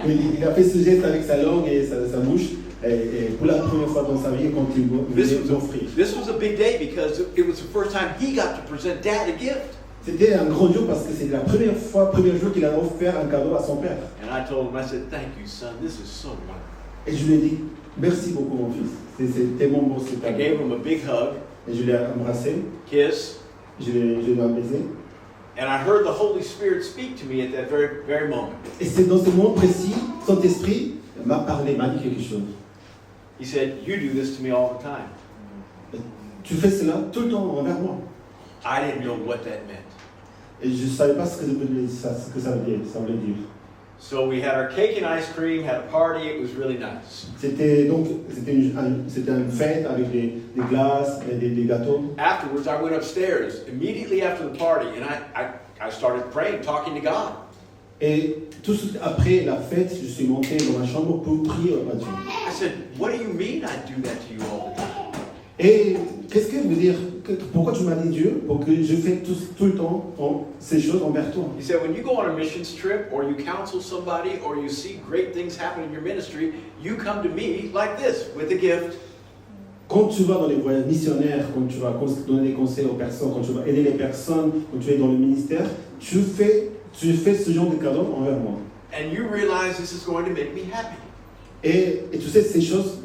Il a fait ce geste avec sa langue et sa bouche. Et pour la première fois dans sa vie, quand il voulait offrir. This was a big day because it was the first time he got to present Dad a gift. C'était un grand jour parce que c'était la premier jour qu'il a offert un cadeau à son père. And I told him, I said, thank you, son. This is so wonderful. Et je lui ai dit, merci beaucoup mon fils. C'est tellement beau ce I cadeau. gave him a big hug, Et je l'ai embrassé, kiss, je l'ai apaisé. and I heard the Holy Spirit speak to me at that very, very moment. Et c'est dans ce moment précis, Saint-Esprit m'a parlé, m'a dit quelque chose. He said, you do this to me all the time. Tu fais cela tout le temps envers moi. I didn't know what that meant. Et je ne savais pas ce que ça voulait dire. So we had our cake and ice cream, had a party. It was really nice. C'était une fête avec des glaces et des gâteaux. Afterwards, I went upstairs immediately after the party, and I started praying, talking to God. Et tout de suite après la fête, je suis monté dans ma chambre pour prier à Dieu. I said, what do you mean I do that to you all the time? Et qu'est-ce que veut dire pourquoi tu m'as dit Dieu pour que je fais tout le temps ces choses envers toi? He said, when you go on a missions trip, or you counsel somebody, or you see great things happen in your ministry, you come to me like this, with a gift. Quand tu vas dans les voyages missionnaires, quand tu vas donner des conseils aux personnes, quand tu vas aider les personnes, quand tu es dans le ministère, tu fais ce genre de cadeau envers moi. And you realize this is going to make me happy. Et tu sais, ces choses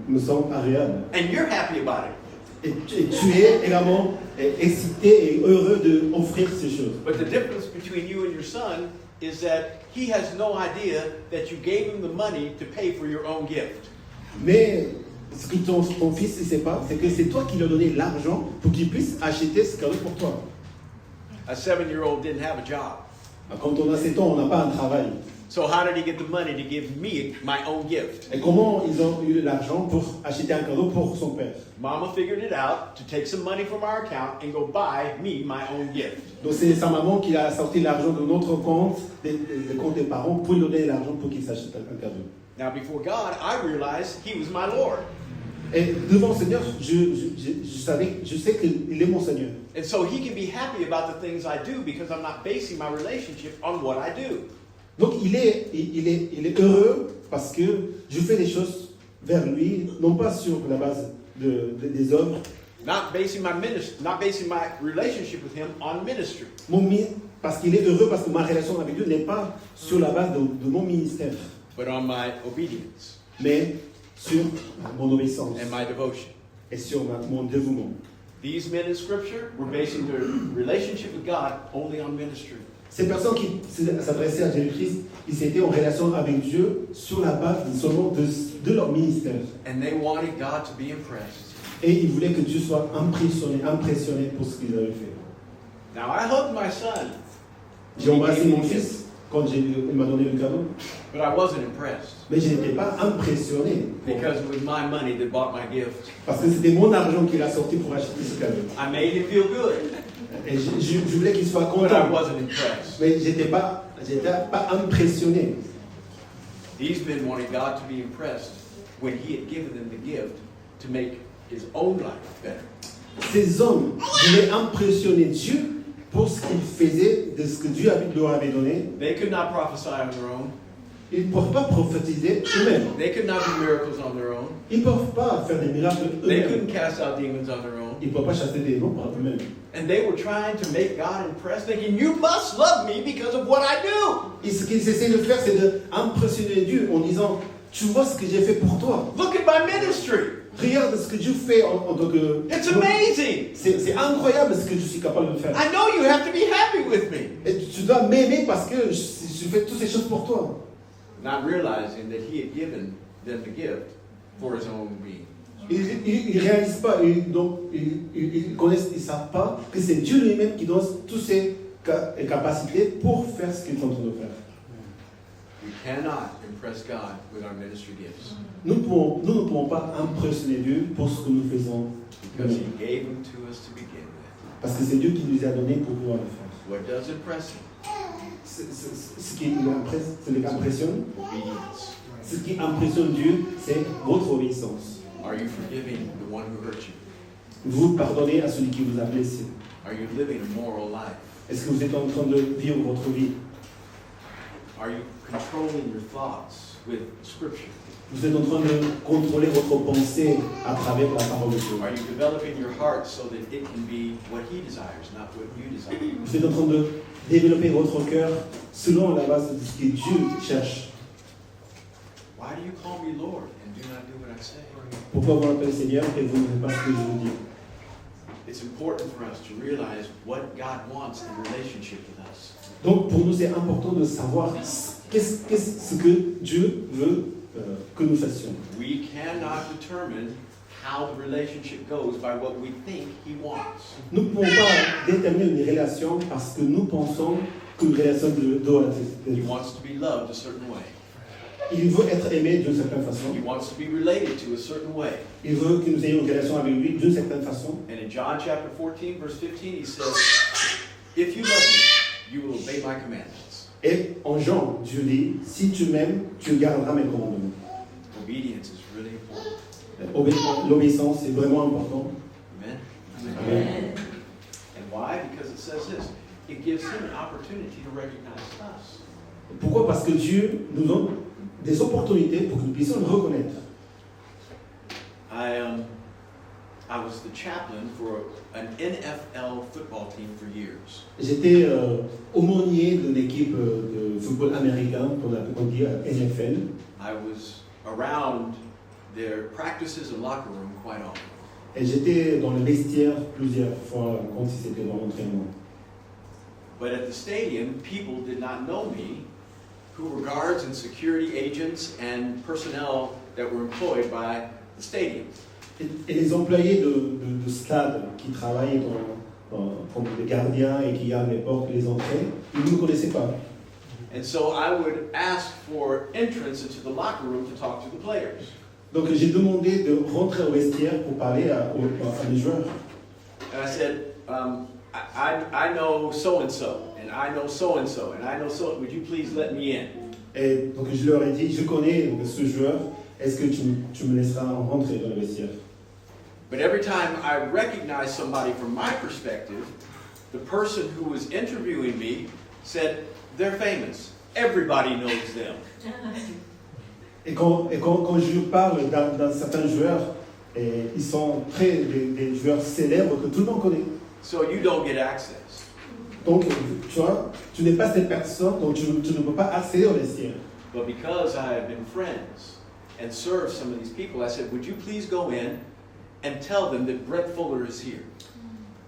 me semblent agréables. And you're happy about it. Et tu es également excité et heureux d'offrir ces choses. But the difference between you and your son is that he has no idea that you gave him the money to pay for your own gift. Mais ce que ton fils ne sait pas, c'est que c'est toi qui lui as donné l'argent pour qu'il puisse acheter ce cadeau pour toi. A 7-year-old didn't have a job. Quand on a 7 ans, on n'a pas un travail. So how did he get the money to give me my own gift? Et comment ils ont eu l'argent pour acheter un cadeau pour son père? Mama figured it out to take some money from our account and go buy me my own gift. Donc c'est sa maman qui a sorti l'argent de notre compte, le compte des parents, pour lui donner l'argent pour qu'il s'achète un cadeau. Now before God, I realized he was my Lord. Et devant le Seigneur, je sais qu'il est mon Seigneur. And so he can be happy about the things I do because I'm not basing my relationship on what I do. Donc il est heureux parce que je fais des choses vers lui, non pas sur la base des œuvres. Not basing my relationship with him on ministry. Parce qu'il est heureux parce que ma relation avec Dieu n'est pas sur la base de mon ministère, But on my obedience mais sur mon obéissance and my devotion. et sur mon dévouement. These men in Scripture were basing their relationship with God only on ministry. Ces personnes qui s'adressaient à Jésus-Christ, ils étaient en relation avec Dieu sur la base seulement de leur ministère. And they wanted God to be impressed. Et ils voulaient que Dieu soit impressionné pour ce qu'ils avaient fait. Now I hugged my son J'ai embrassé mon fils quand il m'a donné le cadeau. But I wasn't impressed Mais je n'étais pas impressionné. because it was my money that bought my gift. Parce que c'était mon argent qu'il a sorti pour acheter ce cadeau. I made him feel good, Et je voulais qu'il soit but I content. wasn't impressed. Mais j'étais pas impressionné. These men wanted God to be impressed when he had given them the gift to make his own life better. Ces hommes voulaient impressionner Dieu pour ce qu'ils faisaient de ce que Dieu leur avait donné. They could not prophesy on their own. Ils ne peuvent pas prophétiser eux-mêmes. They could not do miracles on their own. Ils ne peuvent pas faire des miracles They eux-mêmes. couldn't cast out demons on their own. Ils ne peuvent pas chasser des démons par eux-mêmes. And they were trying to make God impressed, thinking, you must love me because of what I do. Et ce qu'ils essaient de faire, c'est d'impressionner Dieu en disant, tu vois ce que j'ai fait pour toi. Look at my ministry. Regarde ce que Dieu fait en tant que... It's amazing. C'est incroyable ce que je suis capable de faire. I know you have to be happy with me. Et tu dois m'aimer parce que je fais toutes ces choses pour toi. Not realizing that he had given them the gift for his own being. Ils ne réalisent pas, ils connaissent, ils ne savent pas que c'est Dieu lui-même qui donne toutes ces capacités pour faire ce qu'il est en train de faire. We cannot impress God with our ministry gifts Nous ne pouvons pas impressionner Dieu pour ce que nous faisons. because he gave them to us to begin with. Parce que c'est Dieu qui nous a donné pour pouvoir le faire. What does impress him? Ce qui impressionne, Obedience. ce qui impressionne Dieu, c'est votre obéissance. Are you forgiving the one who hurt you? Vous pardonnez à celui qui vous a blessé. Are you living a moral life? Est-ce que vous êtes en train de vivre votre vie? Are you controlling your thoughts with Scripture? Vous êtes en train de contrôler votre pensée à travers la parole de Dieu. Are you developing your heart so that it can be what He desires, not what you desire? Vous êtes en train de développer votre cœur selon la base de ce que Dieu cherche. Why do you call me Lord and do not do what I say? Pourquoi vous m'appelez Seigneur et vous ne faites pas ce que je vous dis? It's important for us to realize what God wants in relationship with us. Donc pour nous, c'est important de savoir qu'est-ce que Dieu veut que nous fassions. We cannot determine how the relationship goes by what we think He wants. Nous ne pouvons pas déterminer une relation parce que nous pensons qu'une relation doit He être. wants to be loved a certain way. Il veut être aimé d'une certaine façon. He wants to be related to a certain way. Il veut que nous ayons une relation avec lui d'une certaine façon. And in John chapter 14, verse 15, He says, if you love me, you will obey my commandments. Et en Jean, Dieu dit, si tu m'aimes, tu garderas mes commandements. Obedience is really important. L'obéissance est vraiment important. Amen? Amen. And why? Because it says this. It gives Him an opportunity to recognize us. Pourquoi? Parce que Dieu nous donne des opportunités pour que nous puissions le reconnaître. I was the chaplain for an NFL football team for years. J'étais aumônier de l'équipe de football américain pour la NFL. I was around their practices and locker room quite often. Et j'étais dans le vestiaire plusieurs fois quand c'était dans l'entraînement. But at the stadium, people did not know me, who were guards and security agents and personnel that were employed by the stadium. Et les employés de stade qui travaillaient comme des gardiens et qui gardent les portes et les entrées, ils ne me connaissaient pas. And so I would ask for entrance into the locker room to talk to the players. Donc j'ai demandé de rentrer au vestiaire pour parler à mes joueurs. And I said, I know so-and-so, and I know so-and-so, and I know so, would you please let me in? Et donc je leur ai dit, je connais ce joueur, est-ce que tu me laisseras rentrer dans le vestiaire? But every time I recognized somebody from my perspective, the person who was interviewing me said, they're famous. Everybody knows them. Et quand je parle d'un certain joueur, ils sont des joueurs célèbres que tout le monde connaît. So you don't get access. Donc, tu vois, tu n'es pas cette personne, donc tu ne peux pas accéder au vestiaire. But because I have been friends and served some of these people, I said, would you please go in and tell them that Brett Fuller is here?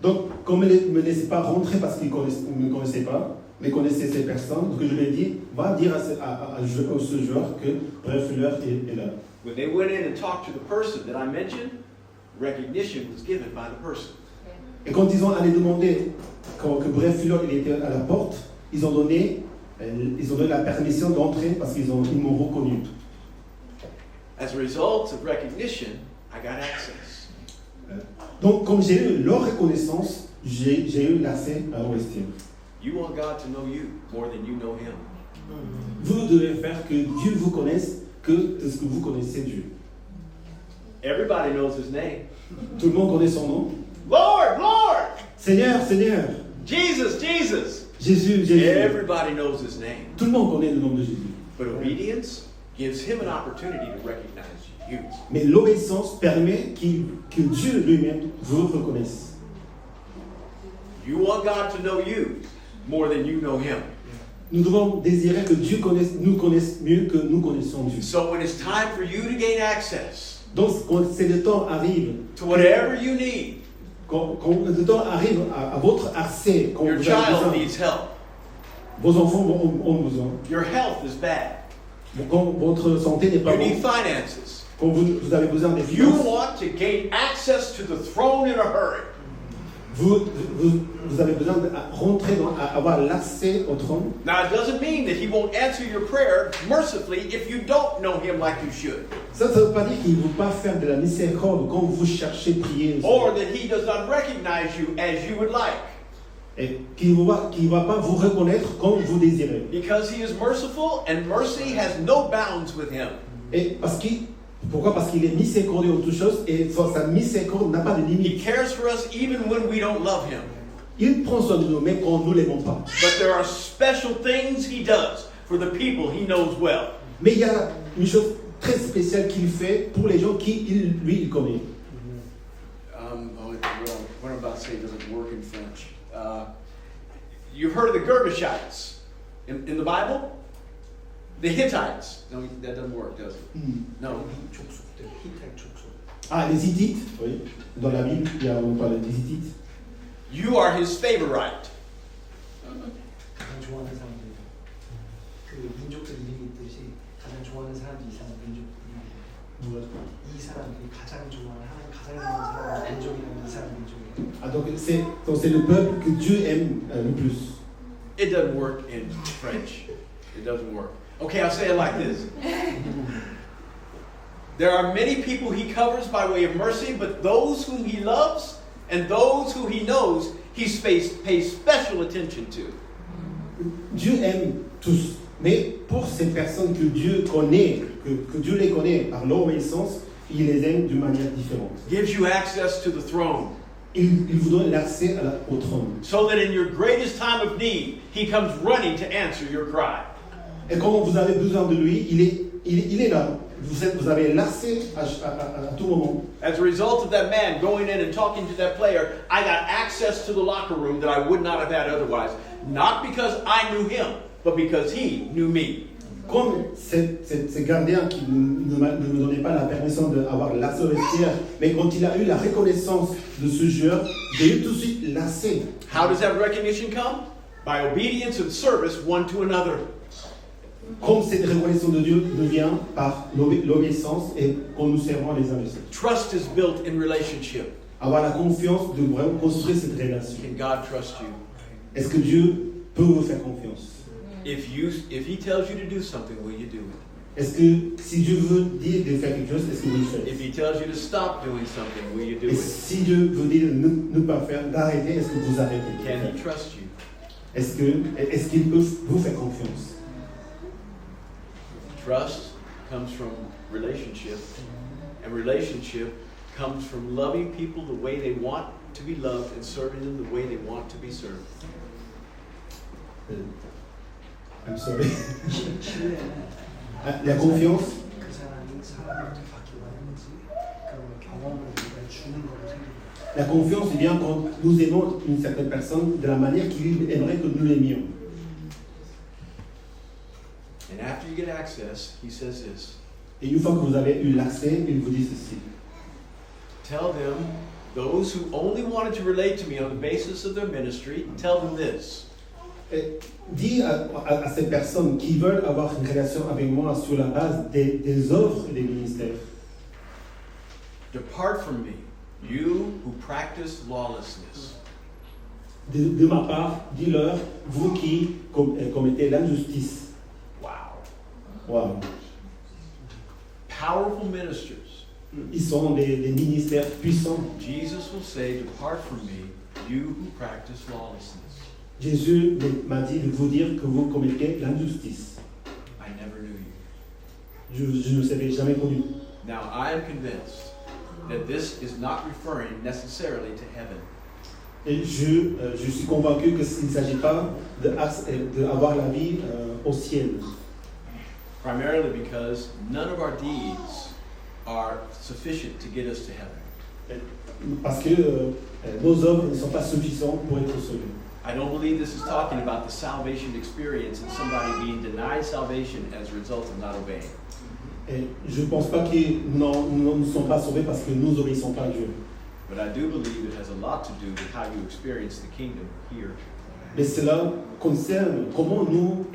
Donc, comme ils ne me laissaient pas rentrer parce qu'ils ne me connaissaient pas, mais connaissaient ces personnes, donc je lui ai dit, va dire à ce joueur que Brett Fuller est là. When they went in and talked to the person that I mentioned, recognition was given by the person. Et quand ils ont allé demander que Brett Fuller il était à la porte, ils ont donné la permission d'entrer parce qu'ils m'ont reconnu. As a result of recognition, I got access. Donc, comme j'ai eu leur reconnaissance, j'ai eu l'accès à leur estime. You want God to know you more than you know Him. Vous devez faire que Dieu vous connaisse que de ce que vous connaissez Dieu. Everybody knows His name. Tout le monde connaît son nom. Lord, Lord! Seigneur, Seigneur. Jesus, Jesus! Jésus, Jésus. Everybody knows His name. Tout le monde connaît le nom de Jésus. But obedience gives Him an opportunity to recognize you. Mais l'obéissance permet que Dieu lui-même vous reconnaisse. You want God to know you more than you know Him. Nous devons désirer que Dieu nous connaisse mieux que nous connaissons Dieu. So when it's time for you to gain access Donc, quand le temps arrive, to whatever you need, quand le temps arrive à votre accès, quand your vous avez child besoin, needs help, vos enfants ont besoin, your health is bad, quand votre santé n'est pas you need bonne, finances, quand vous avez besoin des you finances, want to gain access to the throne in a hurry. vous avez besoin de rentrer avoir l'accès au trône. Now, it doesn't mean that He won't answer your prayer mercifully if you don't know Him like you should, Ça ne veut pas dire qu'il ne veut pas faire de la miséricorde quand vous cherchez prier. or that He does not recognize you as you would like, Et qu'il ne va pas vous reconnaître comme vous désirez. because He is merciful and mercy has no bounds with Him. Et pourquoi? Parce qu'il est miséricordieux en toutes choses et sa miséricorde n'a pas de He limite. cares for us even when we don't love Him. Il prend soin de nous même quand nous ne l'aimons pas. But there are special things He does for the people He knows well. Mais il y a une chose très spéciale qu'il fait pour les gens il connaît. What I'm about to say doesn't work in French. You've heard of the Girgashites in the Bible? The Hittites. No, that doesn't work, does it? No. Ah, les Hittites, oui. Dans la Bible, on parle des Hittites. You are His favorite. 가장 좋아하는 사람들, 그 민족들 이름이 있듯이 가장 좋아하는 사람들이 이상한 민족들이 이 사람들이 가장 좋아하는 하나님 가장 좋아하는 사람 민족이라는 이 사람 민족이에요. Ah, donc c'est le peuple que Dieu aime le plus. It doesn't work in French. It doesn't work. Okay, I'll say it like this. There are many people He covers by way of mercy, but those whom He loves and those who He knows, He pays special attention to. Dieu aime tous, mais pour ces personnes que Dieu connaît, que Dieu les connaît par l'obéissance, il les aime d'une manière différente. Gives you access to the throne. Il vous donne l'accès au trône. So that in your greatest time of need, He comes running to answer your cry. Et quand vous avez besoin de lui, il est là. Vous avez l'accès à tout moment. As a result of that man going in and talking to that player, I got access to the locker room that I would not have had otherwise. Not because I knew him, but because he knew me. Comme ces gardiens qui ne me donnaient pas la permission d'avoir l'accès au vestiaire, mais quand il a eu la reconnaissance de ce joueur, j'ai eu tout de suite l'accès. How does that recognition come? By obedience and service one to another. Comme cette reconnaissance de Dieu vient par l'obéissance et quand nous servons les uns les autres. Trust is built in relationship. Avoir la confiance de vraiment construire cette relation. Can God trust you? Est-ce que Dieu peut vous faire confiance? If He tells you to do something, will you do it? Est-ce que si Dieu veut dire de faire quelque chose, est-ce que vous le faites? If He tells you to stop doing something, will you do Et it? si Dieu veut dire de ne pas faire, d'arrêter, est-ce que vous arrêtez? Can He trust you? Est-ce qu'il peut vous faire confiance? Trust comes from relationship, and relationship comes from loving people the way they want to be loved and serving them the way they want to be served. I'm sorry. 신뢰는 La confiance, 그 사람이 사랑을 받기 원하는지 그런 경험을 우리가 주는 거로 생각해요. la confiance vient quand nous aimons une certaine personne de la manière qu'il aimerait que nous l'aimions. And after you get access, He says this. Et une fois que vous avez eu l'accès, il vous dit ceci. Tell them, those who only wanted to relate to me on the basis of their ministry, tell them this. Et dis à ces personnes qui veulent avoir une relation avec moi sur la base des œuvres et des ministères. Depart from me, you who practice lawlessness. de ma part, dis-leur, vous qui commettez l'injustice. Wow. Wow. Powerful ministers. Ils sont des ministères puissants. Jesus will say, "Depart from me, you who practice lawlessness." Jésus m'a dit de vous dire que vous commettez l'injustice. I never knew you. Je ne vous avais jamais connu. Now, I am convinced that this is not referring necessarily to heaven. Et je suis convaincu qu'il ne s'agit pas d'avoir la vie au ciel. Primarily because none of our deeds are sufficient to get us to heaven. Parce que nos œuvres ne sont pas suffisantes pour être sauvés. I don't believe this is talking about the salvation experience and somebody being denied salvation as a result of not obeying. Et je ne pense pas que nous ne sommes pas sauvés parce que nous n'obéissons pas à Dieu. But I do believe it has a lot to do with how you experience the kingdom here. Mais cela concerne comment nous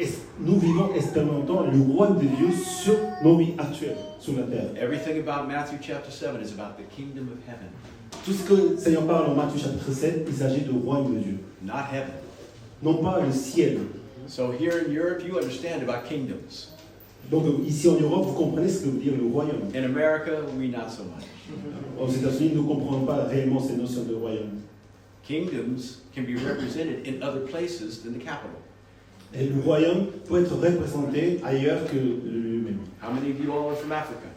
vivons expérimentant le royaume de Dieu sur nos vies actuelles, sur la terre. Everything about Matthew chapter 7 is about the kingdom of heaven, Tout ce que le Seigneur parle en Matthieu chapitre 7, il s'agit du royaume de Dieu. not heaven. Non pas le ciel. So here in Europe, you understand about kingdoms. Donc ici en Europe, vous comprenez ce que veut dire le royaume. In America, we not so much. Aux États-Unis, nous ne comprenons pas réellement ces notions de royaume. Kingdoms can be represented in other places than the capital. Et le royaume peut être représenté ailleurs que lui-même. How many of you all are from Africa?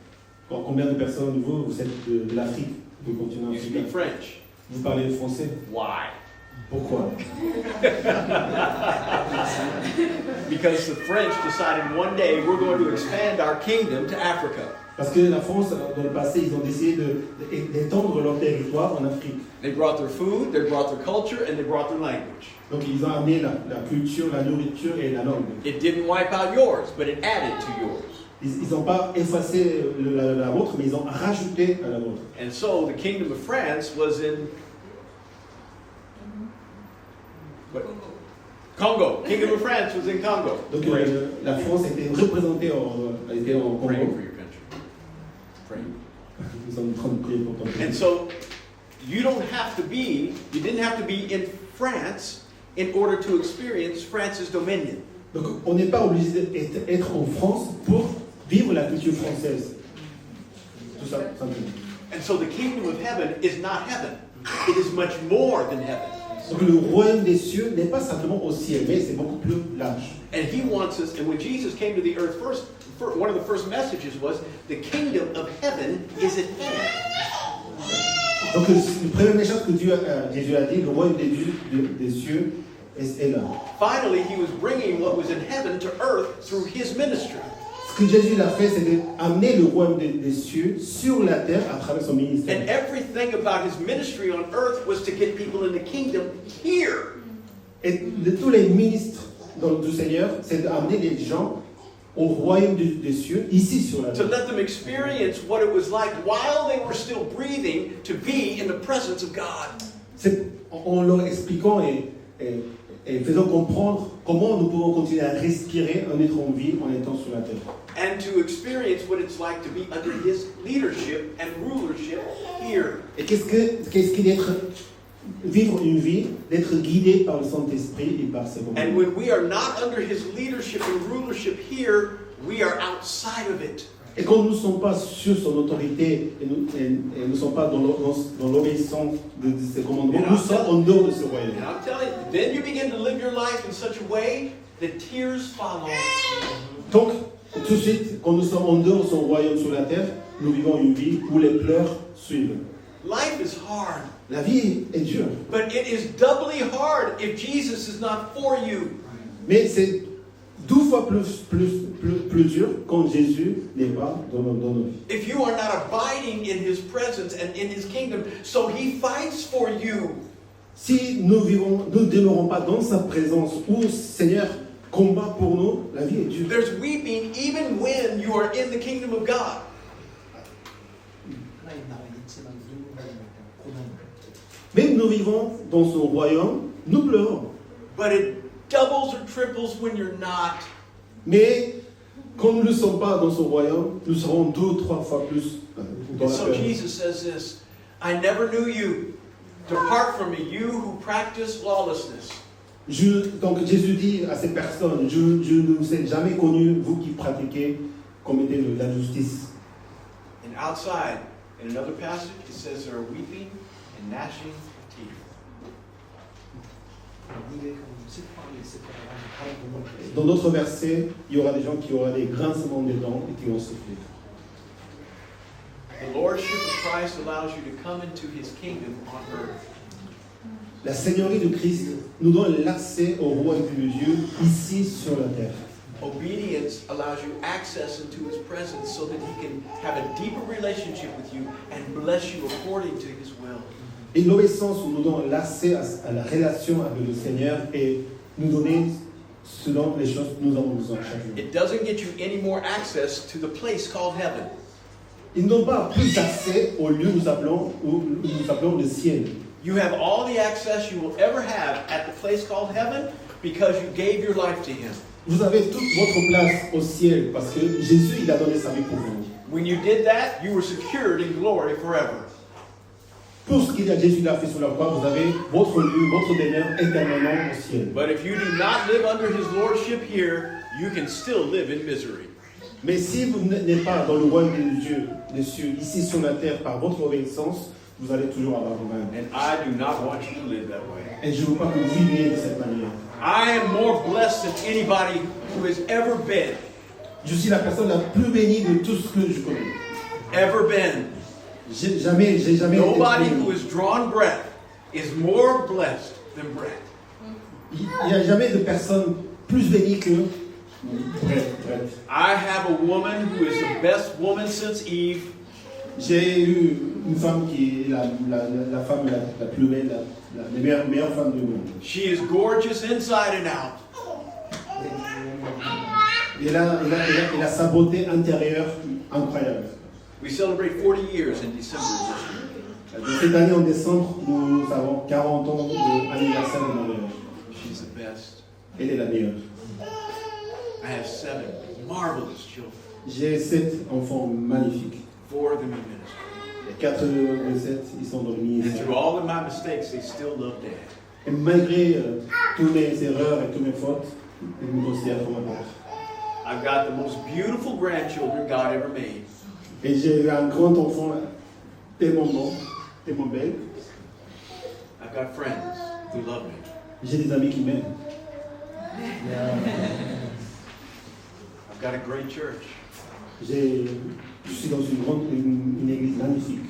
Combien de personnes de vous êtes de l'Afrique, du continent You speak africain? French. Vous parlez français. Why? Pourquoi? Because the French decided one day we're going to expand our kingdom to Africa. Parce que la France, dans le passé, ils ont décidé d'étendre leur territoire en Afrique. They brought their food, they brought their culture, and they brought their language. Donc ils ont amené la culture, la nourriture et la langue. It didn't wipe out yours, but it added to yours. Ils n'ont pas effacé la vôtre, mais ils ont rajouté à la vôtre. And so the kingdom of France was in what? Congo. Kingdom of France was in Congo. Donc la France était représentée était en Congo. Praying for your country. Praying. Nous sommes en train de prier pour ton pays. And so you didn't have to be in France in order to experience France's dominion. Donc on n'est pas obligé d'être en France pour vivre la culture française. Tout ça, simplement. And so the kingdom of heaven is not heaven. It is much more than heaven. Donc le royaume des cieux n'est pas simplement au ciel, mais c'est beaucoup plus large. And he wants us, and when Jesus came to the earth first, one of the first messages was, the kingdom of heaven is at hand. Donc le premier message que Jésus a dit, le royaume des cieux est là. Finally, he was bringing what was in heaven to earth through his ministry. Ce que Jésus a fait, c'est d'amener le royaume des cieux sur la terre à travers son ministère. And everything about his ministry on earth was to get people in the kingdom here. Et de tous les ministres du Seigneur, c'est d'amener les gens au royaume des cieux, ici sur la To terre. let them experience what it was like while they were still breathing to be in the presence of God. C'est en leur expliquant et faisant comprendre comment nous pouvons continuer à respirer en étant en vie, en étant sur la terre. And to experience what it's like to be under his leadership and rulership here. Et qu'est-ce qu'il est vivre une vie, d'être guidé par le Saint-Esprit et par ses And commandements. when we are not under his leadership and rulership here, we are outside of it. Et quand nous ne sommes pas sur son autorité et nous ne sommes pas dans l'obéissance de ses commandements, nous sommes en dehors de ce royaume. And I'm telling you, then you begin to live your life in such a way that tears follow. Donc, tout de suite, quand nous sommes en dehors de son royaume sur la terre, nous vivons une vie où les pleurs suivent. Life is hard, La vie est dure, but it is doubly hard if Jesus is not for you. mais c'est 12 fois plus dur quand Jésus n'est pas dans nos vies. If you are not abiding in his presence and in his kingdom, so he fights for you. Si nous ne demeurons pas dans sa présence où Seigneur combat pour nous, la vie est dure. There's weeping even when you are in the kingdom of God. 하나님 나라에 있지만 누군가 고난을 Même nous vivons dans son royaume, nous pleurons. But it doubles or triples when you're not. Mais quand nous ne sommes pas dans son royaume, nous serons 2 ou 3 fois plus dans And la so peur. Jesus says this, I never knew you. Depart from me, you who practice lawlessness. Donc Jésus dit à ces personnes, je ne vous ai jamais connu, vous qui pratiquez, commettez de l'injustice. And outside, in another passage, it says there are weeping and gnashing of teeth. Dans d'autres versets, il y aura des gens qui auront des grincements des dents et qui vont souffrir. The lordship of Christ allows you to come into his kingdom on earth. La seigneurie de Christ nous donne l'accès au royaume de Dieu ici sur la terre. Obedience allows you access into his presence so that he can have a deeper relationship with you and bless you according to his will. Et l'obéissance nous donne l'accès à la relation avec le Seigneur et nous donner selon les choses que nous avons besoin chaque jour. It doesn't get you any more access to the place called heaven. Ils n'ont pas plus accès au lieu que nous appelons le ciel. You have all the access you will ever have at the place called heaven because you gave your life to him. Vous avez toute votre place au ciel parce que Jésus il a donné sa vie pour vous. When you did that, you were secured in glory forever. Pour ce qu'il a Jésus l'a fait sur la croix, vous avez votre lieu, votre demeure éternellement au ciel. But if you do not live under his lordship here, you can still live in misery. Mais si vous n'êtes pas dans le royaume de Dieu, des cieux, ici sur la terre, par votre obéissance, vous allez toujours avoir le mal. And I do not want you to live that way. Et je ne veux pas que vous viviez de cette manière. I am more blessed than anybody who has ever been. Je suis la personne la plus bénie de tout ce que je connais. Ever been. J'ai jamais Nobody été béni. who has drawn breath is more blessed than Brett. Il n'y a jamais de personne plus bénie que Brett. I have a woman who is the best woman since Eve. J'ai eu une femme qui est la femme la plus belle, la meilleure femme du monde. She is gorgeous inside and out. Elle a sa beauté intérieure incroyable. We celebrate 40 years in December this year. Cette année, en décembre, nous avons 40 ans d'anniversaire de mariage. She's the best. Elle est la meilleure. I have 7 marvelous children. J'ai 7 enfants magnifiques. 4 of them in ministry. Les 4 de 7, ils sont dans le And ministère. through all of my mistakes, they still love Dad. Et malgré toutes mes erreurs et toutes mes fautes, ils me considèrent comme un père. I've got the most beautiful grandchildren God ever made. Et j'ai eu un grand enfant tellement bon, tellement belle. I've got friends who love me. J'ai des amis qui m'aiment. I've got a great church. Je suis dans une église magnifique.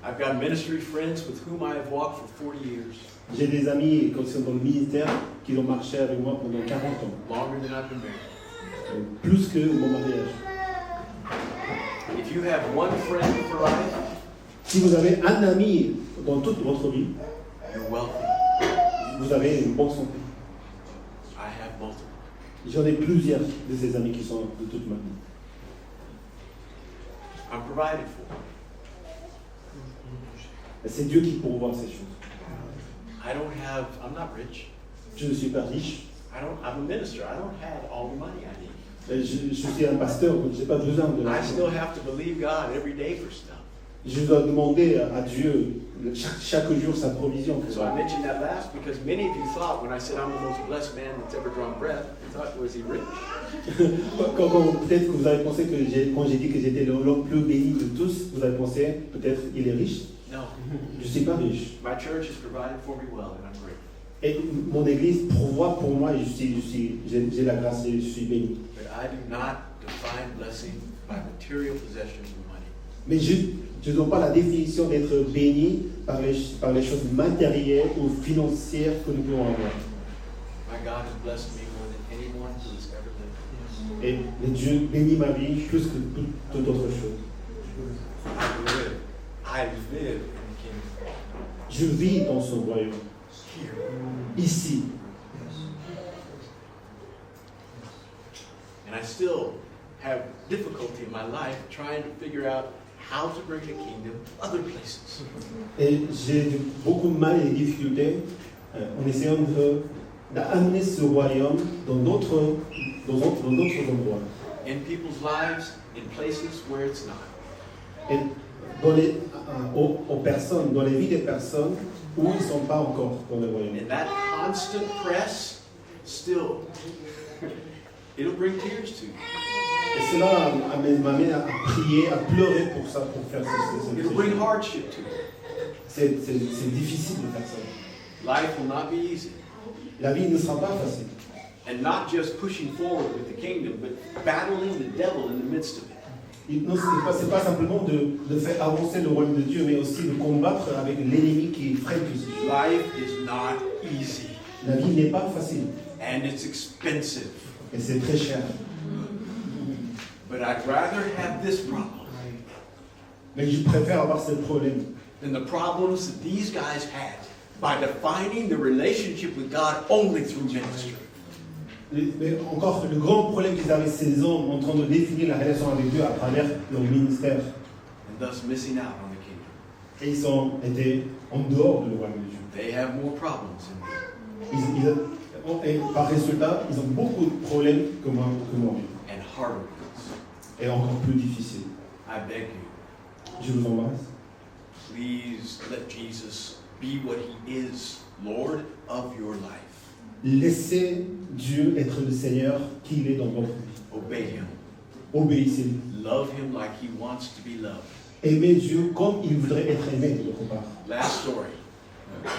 I've got ministry friends with whom I have walked for 40 years, J'ai des amis qui sont dans le ministère qui ont marché avec moi pendant 40 ans. longer than I've been married. Plus que mon mariage. If you have one friend for life, Si vous avez un ami dans toute votre vie, you're wealthy. vous avez une bonne santé. I have multiple. J'en ai plusieurs de ces amis qui sont de toute ma vie. I'm provided for. Et c'est Dieu qui pourvoit ces choses. I'm not rich. Je ne suis pas riche. I'm a minister. I don't have all the money I need. Et je suis un pasteur, donc je n'ai pas besoin de I l'argent. still have to believe God every day for stuff. Je dois demander à Dieu chaque jour sa provision. So I mentioned that last because many of you thought when I said I'm the most blessed man that's ever drawn breath, you thought, was he rich? Peut-être que vous avez pensé que quand j'ai dit que j'étais l'homme plus béni de tous, vous avez pensé peut-être il est riche. No. Je ne suis pas riche. My church has provided for me well, and I'm grateful. Et mon église pourvoit pour moi et j'ai la grâce et je suis béni. But I do not define blessing by material possessions or money. Mais je ne donne pas la définition d'être béni par les choses matérielles ou financières que nous pouvons avoir. My God has blessed me more than anyone who has ever lived. Et Dieu bénit ma vie plus que toute autre chose. I live in the kingdom. Je vis dans son royaume, Here. ici. And I still have difficulty in my life trying to figure out how to bring the kingdom other places. Et j'ai beaucoup de mal et de difficultés en essayant d'amener ce royaume dans d'autres endroits. In people's lives, in places where it's not. Et dans aux personnes, dans les vies des personnes où ils ne sont pas encore dans le royaume. And that constant press, still, it'll bring tears to you. Et cela m'amène à prier, à pleurer pour ça, pour faire ce It'll bring hardship to you. C'est difficile de faire ça. Life will not be easy. La vie ne sera pas facile. And not just pushing forward with the kingdom, but battling the devil in the midst of it. Non, c'est pas simplement de faire avancer le royaume de Dieu, mais aussi de combattre avec l'ennemi qui freine tout ça. Life is not easy, La vie n'est pas facile and it's expensive. et c'est très cher. But I'd rather have this problem Mais je préfère avoir ce problème than the problems that these guys had by defining the relationship with God only through ministry. Mais encore, le grand problème qu'ils avaient ces hommes en train de définir la relation avec Dieu à travers leur ministère. And thus missing out on the kingdom. Et ils ont été en dehors du royaume de Dieu. They have more problems than me. Et par résultat, ils ont beaucoup de problèmes que moi. And harder ones. Et encore plus difficiles. I beg you, Je vous embrasse. please let Jesus be what he is, Lord of your life. Laissez Dieu être le Seigneur qu'il est dans votre vie. Obey him. Obéissez-lui. Love him like he wants to be loved. Aimez Dieu comme il voudrait être aimé de votre part. Last story.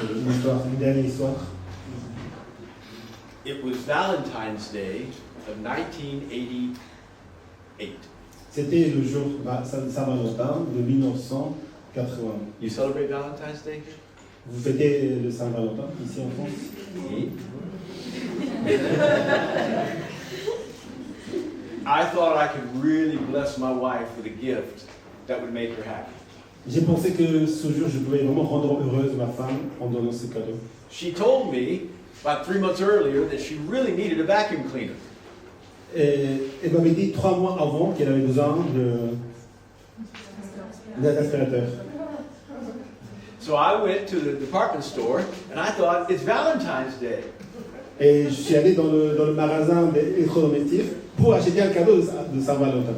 Une dernière histoire. It was Valentine's Day of 1988. C'était le jour Saint-Valentin de 1980. You celebrate Valentine's Day? Vous fêtez le Saint-Valentin ici en France? I thought I could really bless my wife with a gift that would make her happy. J'ai pensé que ce jour, je pouvais vraiment rendre heureuse ma femme en donnant ce cadeau. She told me about 3 months earlier that she really needed a vacuum cleaner. Et elle m'avait dit 3 mois avant qu'elle avait besoin d'un aspirateur. So I went to the department store and I thought, it's Valentine's Day. Et je suis allé dans le magasin d'électrodomestiques pour acheter un cadeau de Saint-Valentin.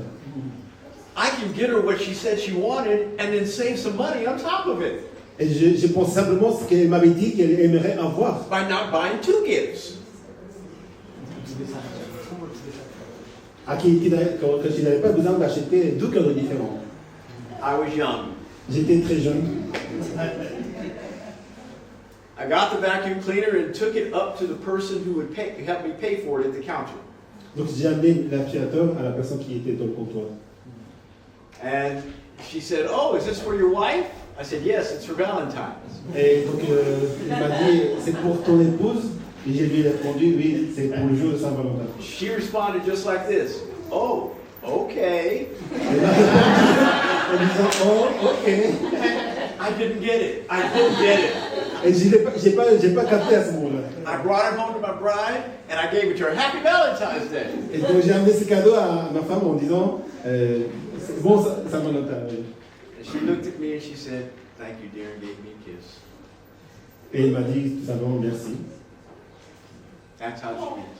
I can get her what she said she wanted and then save some money on top of it Et je pense simplement ce qu'elle m'avait dit qu'elle aimerait avoir. by not buying 2 gifts. Que je n'avais pas besoin d'acheter 2 cadeaux différents. I was young. J'étais très jeune. I got the vacuum cleaner and took it up to the person who would help me pay for it at the counter. Donc j'ai amené l'aspirateur à la personne qui était dans le comptoir. And she said, oh, is this for your wife? I said, yes, it's for Valentine's. Et donc il m'a dit, c'est pour ton épouse? Et je lui ai répondu, oui, c'est pour le jour de Saint-Valentin. She responded just like this. Oh, okay. En disant, oh, ok. I didn't get it. I didn't get it. Et j'ai pas capté à ce moment-là. I brought it home to my bride and I gave it to her. Happy Valentine's Day. Et donc j'ai amené ce cadeau à ma femme en disant, c'est bon Saint-Valentin. And she looked at me and she said, thank you, dear, and gave me a kiss. Et il m'a dit tout simplement merci. That's how she is.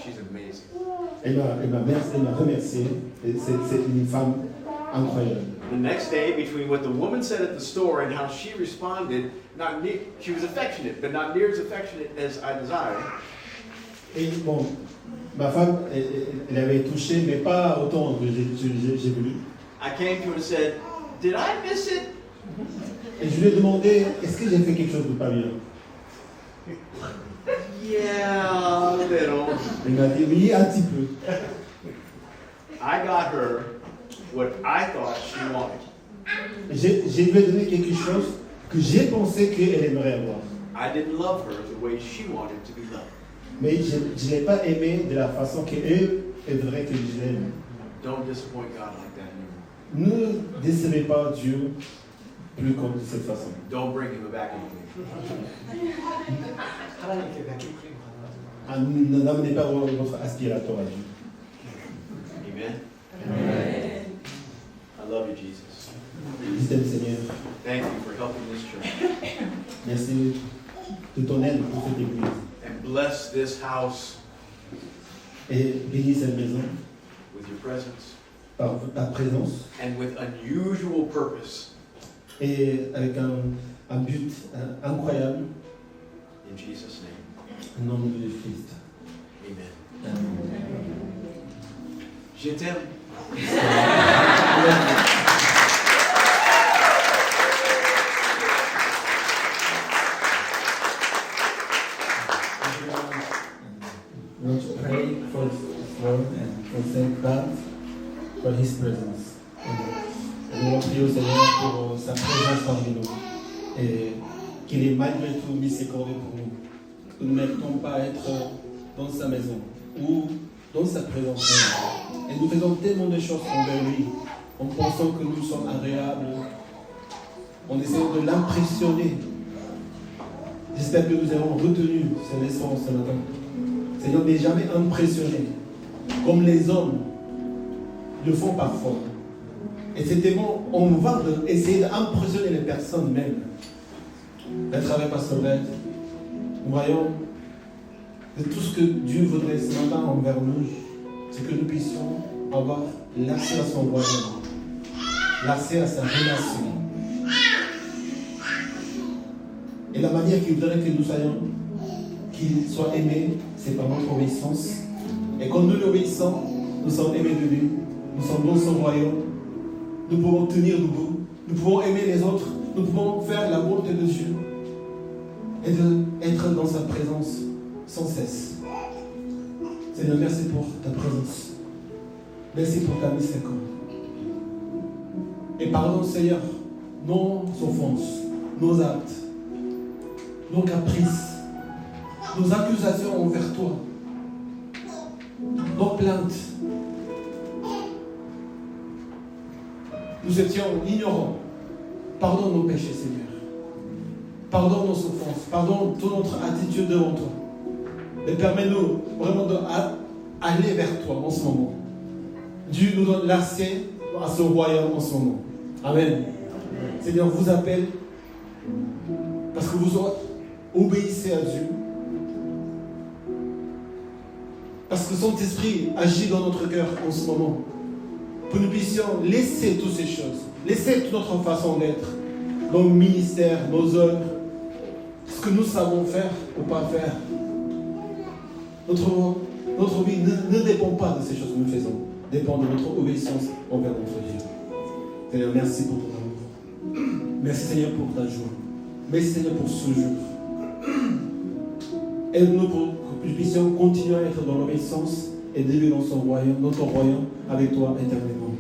She's amazing. Elle m'a remercié. Et c'est une femme incroyable. The next day, between what the woman said at the store and how she responded, she was affectionate, but not near as affectionate as I desired. Et bon, ma femme, elle avait touché, mais pas autant que j'ai voulu. I came to her and said, did I miss it? Et je lui ai demandé, est-ce que j'ai fait quelque chose de pas bien? Yeah, a little. Elle m'a dit, oui, un petit peu. I got her what I thought she wanted. Je lui ai donné quelque chose que j'ai pensé qu'elle aimerait avoir. I didn't love her the way she wanted to be loved. Mais je ne l'ai pas aimée de la façon qu'elle voudrait que je l'aime. Don't disappoint God like that anymore. Ne décevez pas Dieu plus comme de cette façon. Don't bring him a vacuum cleaner. 하나님께 vacuum cleaner 가능하지만 N'amenez pas votre aspirateur à Dieu. Amen. Amen. I love you, Jesus. Je t'aime Seigneur. Thank you for helping this church. Merci de ton aide pour cette église. And bless this house Et bénis cette maison with your presence. par ta présence and with unusual purpose. et avec un but incroyable. In Jesus' name, Au nom de Jésus-Christ. amen. Amen. Je t'aime. We want to pray for His word and for thank God for His presence. Et nous voulons prier au Seigneur pour sa présence parmi nous et qu'il ait malgré tout miséricorde pour nous. Que nous ne méritons pas être dans sa maison ou dans sa présence même. Et nous faisons tellement de choses envers lui en pensant que nous sommes agréables, en essayant de l'impressionner. J'espère que nous avons retenu cette leçon ce matin. Seigneur n'est jamais impressionné, comme les hommes le font parfois. Et c'est tellement, on va essayer d'impressionner les personnes même. À travers Pasteur Red, nous voyons que tout ce que Dieu voudrait ce matin envers nous, c'est que nous puissions avoir l'accès à son royaume, l'accès à sa relation. Et la manière qu'il voudrait que nous soyons, qu'il soit aimé, c'est par notre obéissance. Et quand nous l'obéissons, nous sommes aimés de lui, nous sommes dans son royaume, nous pouvons tenir debout, nous pouvons aimer les autres, nous pouvons faire la volonté de Dieu et d'être dans sa présence sans cesse. Seigneur, merci pour ta présence. Merci pour ta miséricorde. Et pardonne, Seigneur, nos offenses, nos actes, nos caprices, nos accusations envers toi, nos plaintes. Nous étions ignorants. Pardonne nos péchés, Seigneur. Pardonne nos offenses. Pardonne toute notre attitude devant toi. Et permets-nous vraiment d'aller vers toi en ce moment. Dieu nous donne l'accès à ce royaume en ce moment. Amen. Seigneur, vous appelle parce que vous obéissez à Dieu. Parce que son esprit agit dans notre cœur en ce moment. Pour que nous puissions laisser toutes ces choses, laisser toute notre façon d'être, nos ministères, nos œuvres, ce que nous savons faire ou pas faire. Notre vie ne dépend pas de ces choses que nous faisons, dépend de notre obéissance envers notre Dieu. Seigneur, merci pour ton amour. Merci Seigneur pour ta joie. Merci Seigneur pour ce jour. Aide-nous pour que nous puissions continuer à être dans l'obéissance et vivre dans son royaume, notre royaume, avec toi éternellement.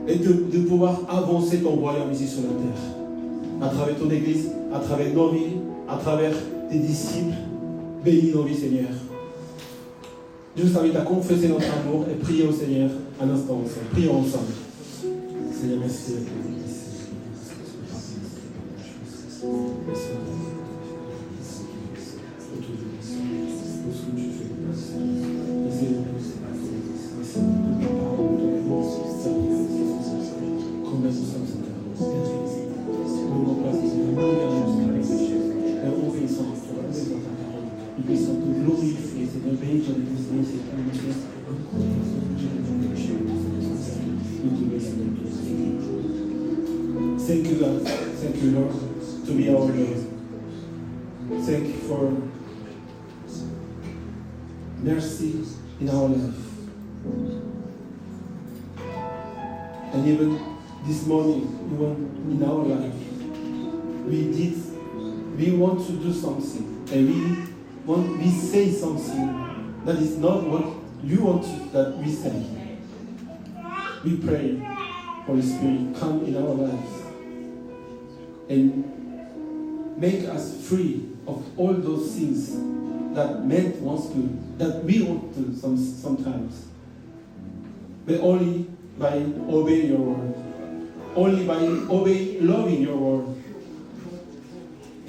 Et de pouvoir avancer ton royaume ici sur la terre. À travers ton église, à travers nos vies, à travers tes disciples. Bénis nos vies, Seigneur. Je vous invite à confesser notre amour et prier au Seigneur un instant ensemble. Prions ensemble. Seigneur, merci. Thank you, God. Thank you, Lord, to be our Lord. Thank you for mercy in our life. And even this morning, even in our life, we want to do something, and we say something that is not what you want that we say. We pray, Holy Spirit, come in our lives and make us free of all those things that man wants to, that we want to sometimes. But only by obeying your word. Only by loving your word.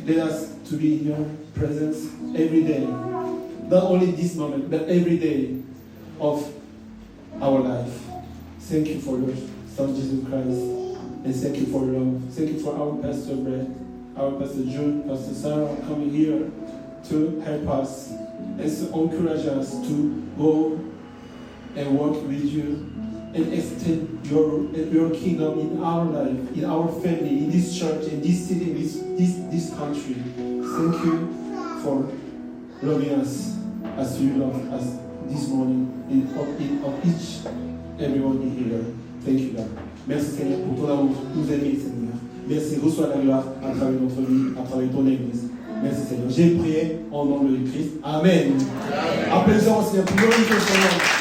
Let us to be in your presence every day. Not only this moment, but every day of our life. Thank you for your Son Jesus Christ. And thank you for love. Thank you for our Pastor Brett, our Pastor June, Pastor Sarah coming here to help us and to encourage us to go and work with you and extend your kingdom in our life, in our family, in this church, in this city, in this country. Thank you for loving us as you love us this morning of each everyone here. Thank you, God. Merci Seigneur pour ton amour, nous aimer Seigneur. Merci, reçois la gloire à travers notre vie, à travers ton Église. Merci Seigneur. J'ai prié au nom de Christ. Amen. Applaudissons Seigneur, glorifions le Seigneur.